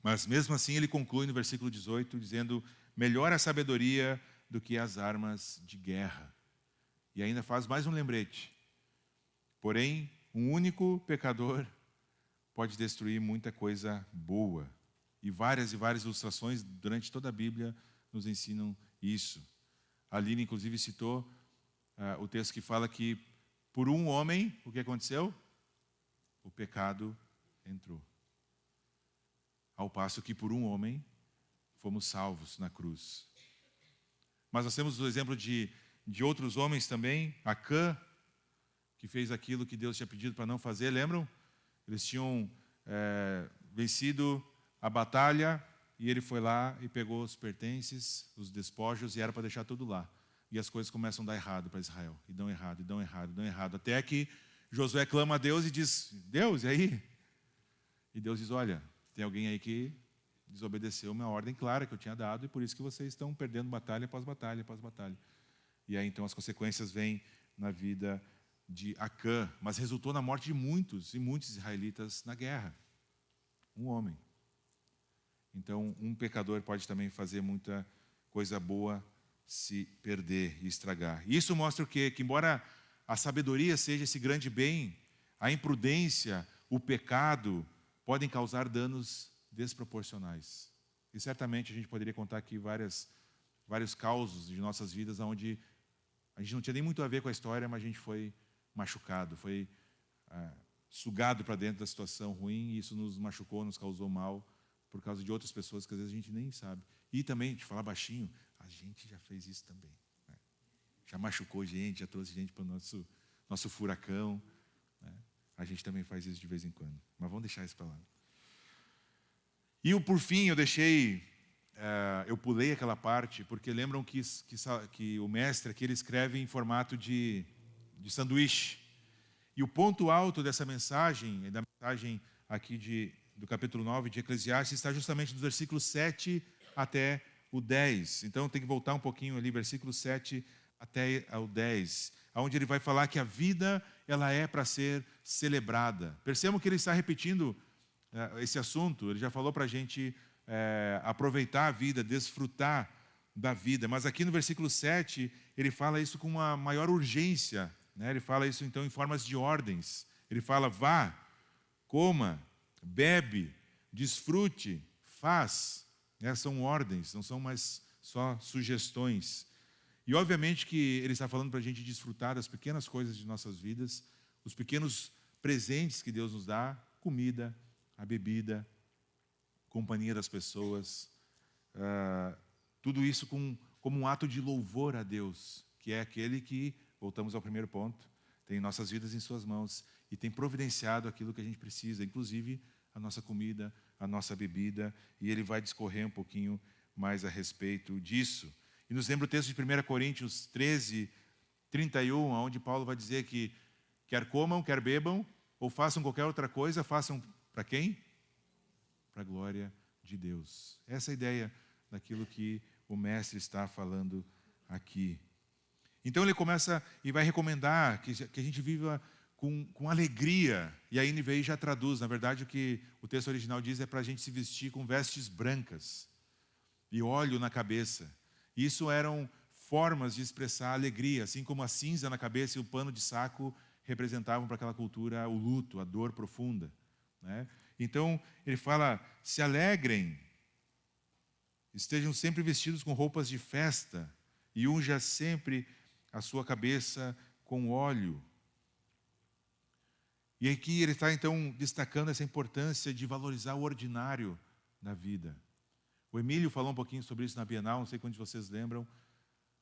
Mas mesmo assim ele conclui no versículo 18 dizendo: melhor a sabedoria do que as armas de guerra. E ainda faz mais um lembrete. Porém, um único pecador pode destruir muita coisa boa. E várias ilustrações durante toda a Bíblia nos ensinam isso. A Aline, inclusive, citou o texto que fala que por um homem, o que aconteceu? O pecado entrou. Ao passo que por um homem fomos salvos na cruz. Mas nós temos o exemplo de outros homens também. Acã, que fez aquilo que Deus tinha pedido para não fazer, lembram? Eles tinham vencido a batalha e ele foi lá e pegou os pertences, os despojos, e era para deixar tudo lá. E as coisas começam a dar errado para Israel. E dão errado, e dão errado, e dão errado. Até que Josué clama a Deus e diz: Deus, e aí? E Deus diz: olha, tem alguém aí que desobedeceu uma ordem clara que eu tinha dado, e por isso que vocês estão perdendo batalha após batalha após batalha. E aí então as consequências vêm na vida de Acã, mas resultou na morte de muitos e muitos israelitas na guerra. Um homem. Então um pecador pode também fazer muita coisa boa se perder e estragar. E isso mostra o quê? Que embora a sabedoria seja esse grande bem, a imprudência, o pecado podem causar danos desproporcionais. E certamente a gente poderia contar aqui vários causos de nossas vidas onde a gente não tinha nem muito a ver com a história, mas a gente foi machucado, foi sugado para dentro da situação ruim, e isso nos machucou, nos causou mal, por causa de outras pessoas que às vezes a gente nem sabe. E também, de falar baixinho, a gente já fez isso também, né? Já machucou gente, já trouxe gente para o nosso furacão, né? A gente também faz isso de vez em quando. Mas vamos deixar isso para lá. E por fim, eu pulei aquela parte, porque lembram que o mestre aqui ele escreve em formato de sanduíche. E o ponto alto dessa mensagem, da mensagem aqui do capítulo 9 de Eclesiastes, está justamente dos versículos 7 até o 10. Então tem que voltar um pouquinho ali, versículo 7 até ao 10, onde ele vai falar que a vida ela é para ser celebrada. Percebam que ele está repetindo esse assunto. Ele já falou para a gente aproveitar a vida, desfrutar da vida. Mas aqui no versículo 7, ele fala isso com uma maior urgência, né? Ele fala isso então em formas de ordens. Ele fala: vá, coma, bebe, desfrute, faz. São ordens, não são mais só sugestões. E obviamente que ele está falando para a gente desfrutar das pequenas coisas de nossas vidas, os pequenos presentes que Deus nos dá, comida, a bebida, companhia das pessoas, tudo isso como um ato de louvor a Deus, que é aquele que, voltamos ao primeiro ponto, tem nossas vidas em suas mãos e tem providenciado aquilo que a gente precisa, inclusive a nossa comida, a nossa bebida, e ele vai discorrer um pouquinho mais a respeito disso. E nos lembra o texto de 1 Coríntios 13, 31, onde Paulo vai dizer que quer comam, quer bebam, ou façam qualquer outra coisa, façam para quem? Para a glória de Deus. Essa é a ideia daquilo que o mestre está falando aqui. Então ele começa e vai recomendar que a gente viva com alegria. E aí NVI já traduz. Na verdade, o que o texto original diz é para a gente se vestir com vestes brancas e óleo na cabeça. Isso eram formas de expressar alegria, assim como a cinza na cabeça e o pano de saco representavam para aquela cultura o luto, a dor profunda, né? Então, ele fala: se alegrem, estejam sempre vestidos com roupas de festa e unja sempre a sua cabeça com óleo. E aqui ele está, então, destacando essa importância de valorizar o ordinário na vida. O Emílio falou um pouquinho sobre isso na Bienal, não sei quantos de vocês lembram,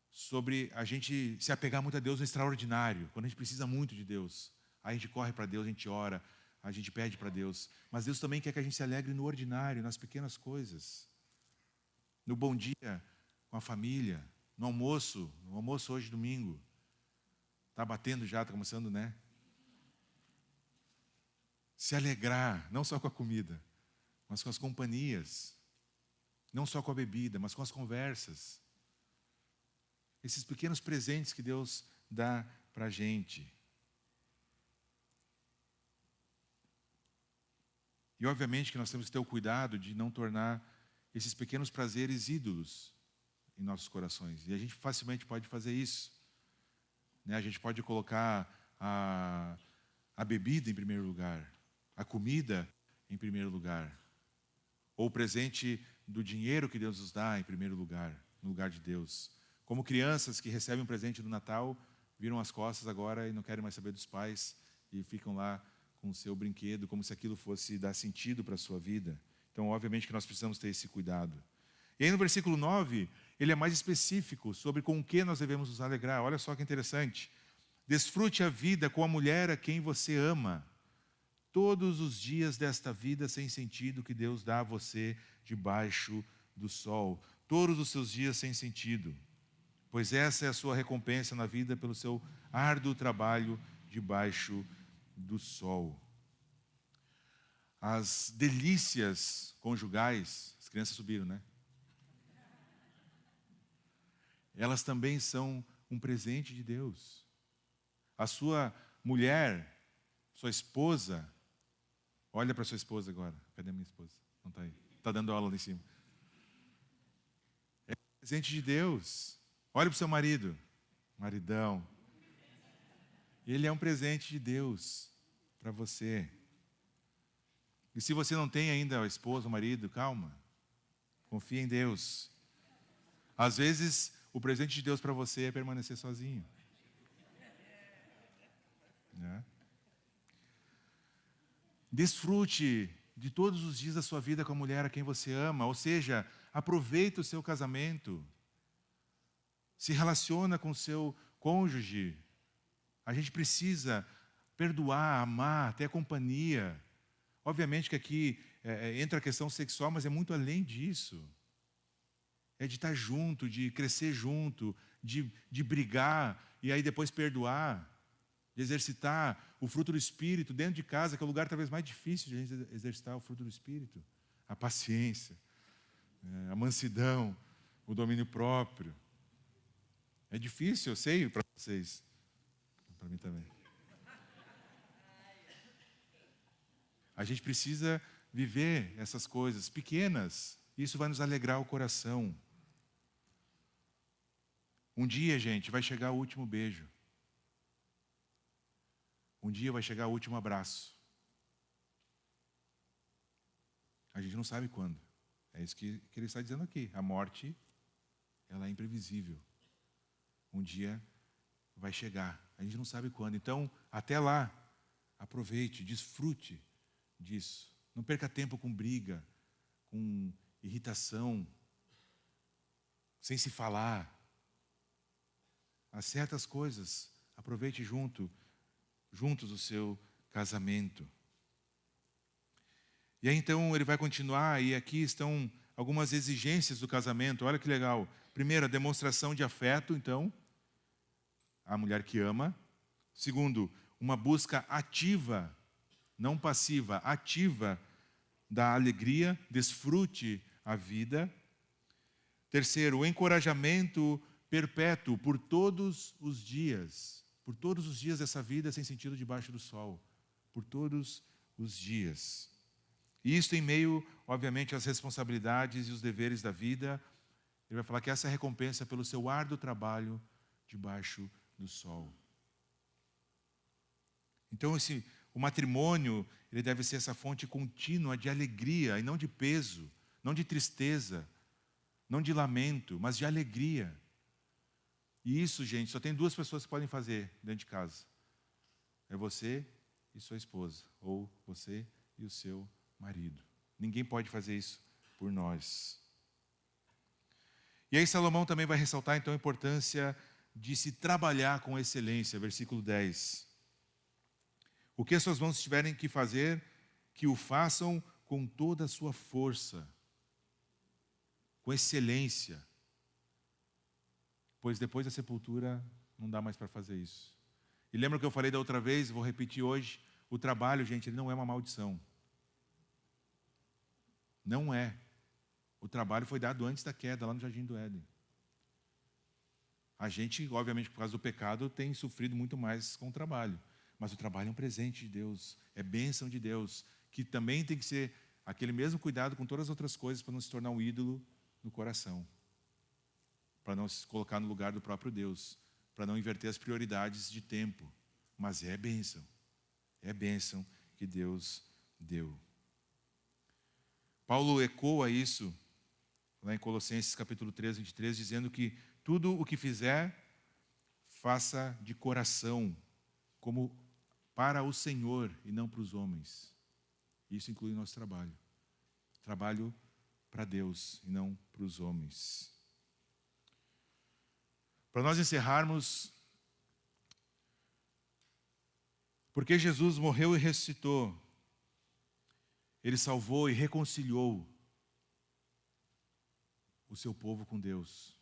sobre a gente se apegar muito a Deus no extraordinário, quando a gente precisa muito de Deus. Aí a gente corre para Deus, a gente ora, a gente pede para Deus. Mas Deus também quer que a gente se alegre no ordinário, nas pequenas coisas. No bom dia com a família, no almoço hoje domingo. Está batendo já, está começando, né? Se alegrar, não só com a comida, mas com as companhias. Não só com a bebida, mas com as conversas. Esses pequenos presentes que Deus dá para a gente. E obviamente que nós temos que ter o cuidado de não tornar esses pequenos prazeres ídolos em nossos corações. E a gente facilmente pode fazer isso. Né? A gente pode colocar a bebida em primeiro lugar, a comida em primeiro lugar, ou o presente do dinheiro que Deus nos dá em primeiro lugar, no lugar de Deus. Como crianças que recebem um presente do Natal, viram as costas agora e não querem mais saber dos pais e ficam lá com o seu brinquedo, como se aquilo fosse dar sentido para a sua vida. Então, obviamente que nós precisamos ter esse cuidado. E aí no versículo 9, ele é mais específico sobre com o que nós devemos nos alegrar. Olha só que interessante. Desfrute a vida com a mulher a quem você ama, todos os dias desta vida sem sentido que Deus dá a você debaixo do sol. Todos os seus dias sem sentido. Pois essa é a sua recompensa na vida pelo seu árduo trabalho debaixo do sol. As delícias conjugais, as crianças subiram, né? Elas também são um presente de Deus. A sua mulher, sua esposa, olha para sua esposa agora. Cadê a minha esposa? Não está aí. Está dando aula lá em cima. É um presente de Deus. Olha para o seu marido, maridão. Ele é um presente de Deus para você. E se você não tem ainda a esposa, o marido, calma. Confia em Deus. Às vezes, o presente de Deus para você é permanecer sozinho. Né? Desfrute de todos os dias da sua vida com a mulher a quem você ama. Ou seja, aproveite o seu casamento. Se relaciona com o seu cônjuge. A gente precisa perdoar, amar, ter companhia. Obviamente que aqui entra a questão sexual, mas é muito além disso. É de estar junto, de crescer junto, de brigar e aí depois perdoar, de exercitar o fruto do Espírito dentro de casa, que é o lugar talvez mais difícil de a gente exercitar o fruto do Espírito. A paciência, a mansidão, o domínio próprio. É difícil, eu sei, para vocês. Para mim também. A gente precisa viver essas coisas pequenas. Isso vai nos alegrar o coração. Um dia, gente, vai chegar o último beijo. Um dia vai chegar o último abraço. A gente não sabe quando. É isso que ele está dizendo aqui. A morte, ela é imprevisível. Um dia vai chegar. A gente não sabe quando. Então, até lá, aproveite, desfrute disso. Não perca tempo com briga, com irritação, sem se falar. Há certas coisas, aproveite juntos o seu casamento. E aí então ele vai continuar, e aqui estão algumas exigências do casamento. Olha que legal. Primeiro, a demonstração de afeto, então, a mulher que ama. Segundo, uma busca ativa, não passiva, ativa da alegria, desfrute a vida. Terceiro, o encorajamento perpétuo por todos os dias dessa vida sem sentido debaixo do sol, por todos os dias. E isto em meio, obviamente, às responsabilidades e os deveres da vida. Ele vai falar que essa é a recompensa pelo seu árduo trabalho debaixo do sol. Então, o matrimônio, ele deve ser essa fonte contínua de alegria e não de peso, não de tristeza, não de lamento, mas de alegria. E isso, gente, só tem duas pessoas que podem fazer dentro de casa. É você e sua esposa, ou você e o seu marido. Ninguém pode fazer isso por nós. E aí Salomão também vai ressaltar, então, a importância de se trabalhar com excelência, versículo 10. O que as suas mãos tiverem que fazer, que o façam com toda a sua força, com excelência. pois depois da sepultura não dá mais para fazer isso. E lembra que eu falei da outra vez, vou repetir hoje, o trabalho, gente, ele não é uma maldição. Não é. O trabalho foi dado antes da queda, lá no Jardim do Éden. A gente, obviamente, por causa do pecado, tem sofrido muito mais com o trabalho. Mas o trabalho é um presente de Deus, é bênção de Deus, que também tem que ser aquele mesmo cuidado com todas as outras coisas para não se tornar um ídolo no coração. Para não se colocar no lugar do próprio Deus, para não inverter as prioridades de tempo. Mas é bênção que Deus deu. Paulo ecoa isso lá em Colossenses capítulo 3, 23, dizendo que tudo o que fizer, faça de coração, como para o Senhor e não para os homens. Isso inclui o nosso trabalho. Trabalho para Deus e não para os homens. Para nós encerrarmos, porque Jesus morreu e ressuscitou, Ele salvou e reconciliou o seu povo com Deus.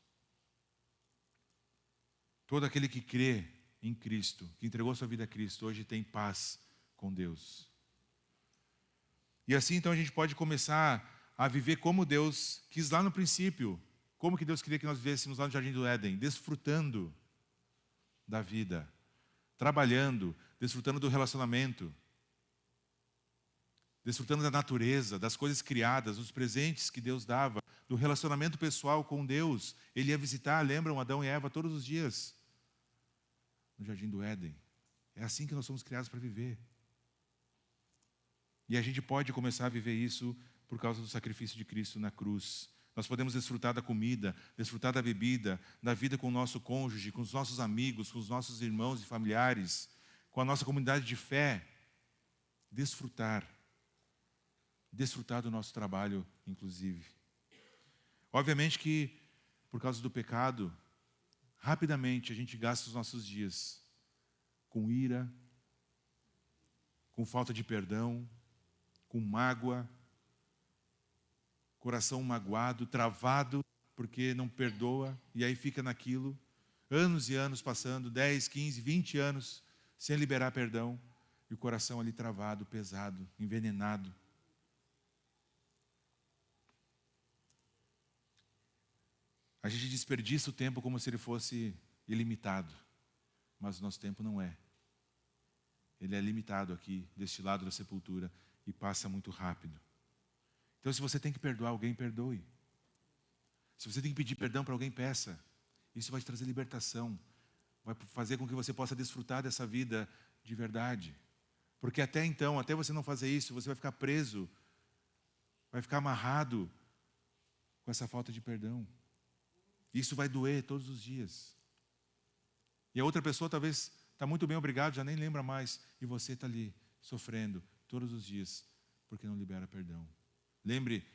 Todo aquele que crê em Cristo, que entregou sua vida a Cristo, hoje tem paz com Deus. E assim então a gente pode começar a viver como Deus quis lá no princípio. Como que Deus queria que nós vivêssemos lá no Jardim do Éden? Desfrutando da vida, trabalhando, desfrutando do relacionamento, desfrutando da natureza, das coisas criadas, dos presentes que Deus dava, do relacionamento pessoal com Deus. Ele ia visitar, lembram, Adão e Eva todos os dias no Jardim do Éden. É assim que nós somos criados para viver. E a gente pode começar a viver isso por causa do sacrifício de Cristo na cruz. Nós podemos desfrutar da comida, desfrutar da bebida, da vida com o nosso cônjuge, com os nossos amigos, com os nossos irmãos e familiares, com a nossa comunidade de fé. Desfrutar do nosso trabalho, inclusive. Obviamente que, por causa do pecado, rapidamente a gente gasta os nossos dias com ira, com falta de perdão, com mágoa, coração magoado, travado, porque não perdoa, e aí fica naquilo, anos e anos passando, 10, 15, 20 anos, sem liberar perdão, e o coração ali travado, pesado, envenenado. A gente desperdiça o tempo como se ele fosse ilimitado, mas o nosso tempo não é. Ele é limitado aqui, deste lado da sepultura, e passa muito rápido. Então, se você tem que perdoar alguém, perdoe. Se você tem que pedir perdão para alguém, peça. Isso vai te trazer libertação, vai fazer com que você possa desfrutar dessa vida de verdade. Porque até então, até você não fazer isso, você vai ficar preso, vai ficar amarrado com essa falta de perdão. Isso vai doer todos os dias. E a outra pessoa talvez está muito bem, obrigado, já nem lembra mais. E você está ali, sofrendo todos os dias, porque não libera perdão. Lembre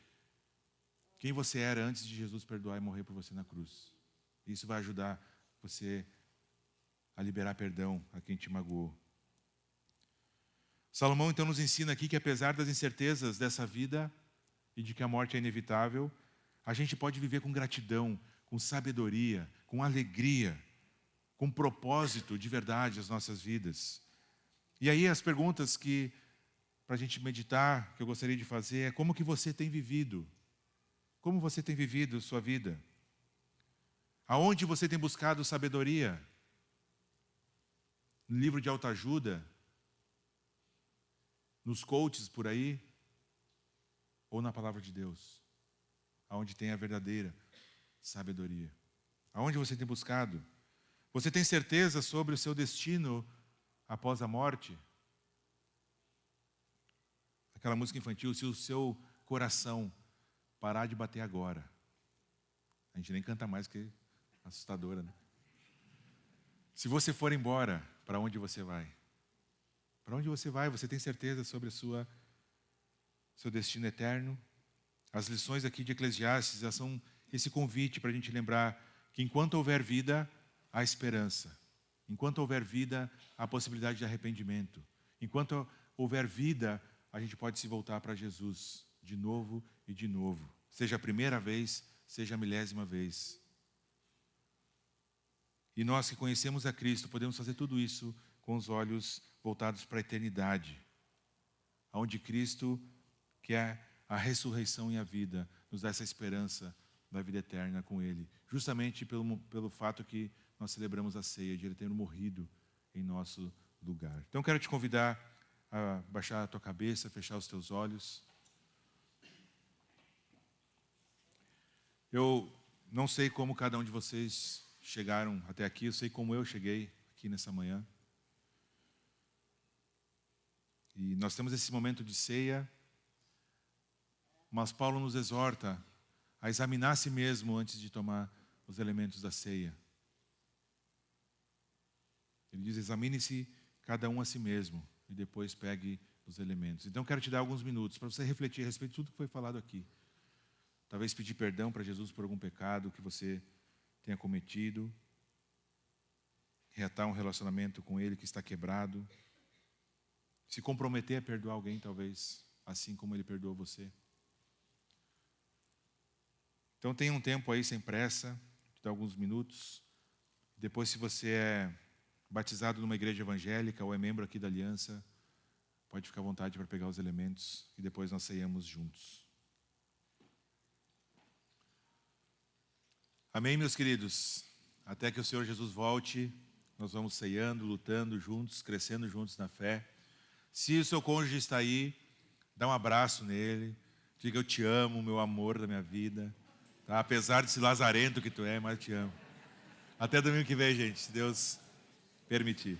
quem você era antes de Jesus perdoar e morrer por você na cruz. Isso vai ajudar você a liberar perdão a quem te magoou. Salomão então nos ensina aqui que apesar das incertezas dessa vida e de que a morte é inevitável, a gente pode viver com gratidão, com sabedoria, com alegria, com propósito de verdade as nossas vidas. E aí as perguntas que, para a gente meditar, que eu gostaria de fazer é: como que você tem vivido? Como você tem vivido sua vida? Aonde você tem buscado sabedoria? No livro de autoajuda? Nos coaches por aí? Ou na palavra de Deus? Aonde tem a verdadeira sabedoria? Aonde você tem buscado? Você tem certeza sobre o seu destino após a morte? Aquela música infantil, se o seu coração parar de bater agora. A gente nem canta mais, que assustadora, né? Se você for embora, para onde você vai? Para onde você vai? Você tem certeza sobre seu destino eterno? As lições aqui de Eclesiastes já são esse convite para a gente lembrar que enquanto houver vida, há esperança. Enquanto houver vida, há possibilidade de arrependimento. Enquanto houver vida, a gente pode se voltar para Jesus de novo e de novo. Seja a primeira vez, seja a milésima vez. E nós que conhecemos a Cristo, podemos fazer tudo isso com os olhos voltados para a eternidade, onde Cristo, que é a ressurreição e a vida, nos dá essa esperança da vida eterna com Ele, justamente pelo fato que nós celebramos a ceia, de Ele ter morrido em nosso lugar. Então, quero te convidar a baixar a tua cabeça, fechar os teus olhos. Eu não sei como cada um de vocês chegaram até aqui, eu sei como eu cheguei aqui nessa manhã. E nós temos esse momento de ceia, mas Paulo nos exorta a examinar a si mesmo antes de tomar os elementos da ceia. Ele diz, examine-se cada um a si mesmo e depois pegue os elementos. Então, quero te dar alguns minutos para você refletir a respeito de tudo que foi falado aqui. Talvez pedir perdão para Jesus por algum pecado que você tenha cometido. Reatar um relacionamento com Ele que está quebrado. Se comprometer a perdoar alguém, talvez, assim como Ele perdoou você. Então, tenha um tempo aí sem pressa, de alguns minutos. Depois, se você é batizado numa igreja evangélica ou é membro aqui da Aliança, pode ficar à vontade para pegar os elementos e depois nós ceiamos juntos. Amém, meus queridos? Até que o Senhor Jesus volte, nós vamos ceando, lutando juntos, crescendo juntos na fé. Se o seu cônjuge está aí, dá um abraço nele, diga eu te amo, meu amor da minha vida. Tá? Apesar de ser lazarento que tu é, mas eu te amo. Até domingo que vem, gente, se Deus permitir.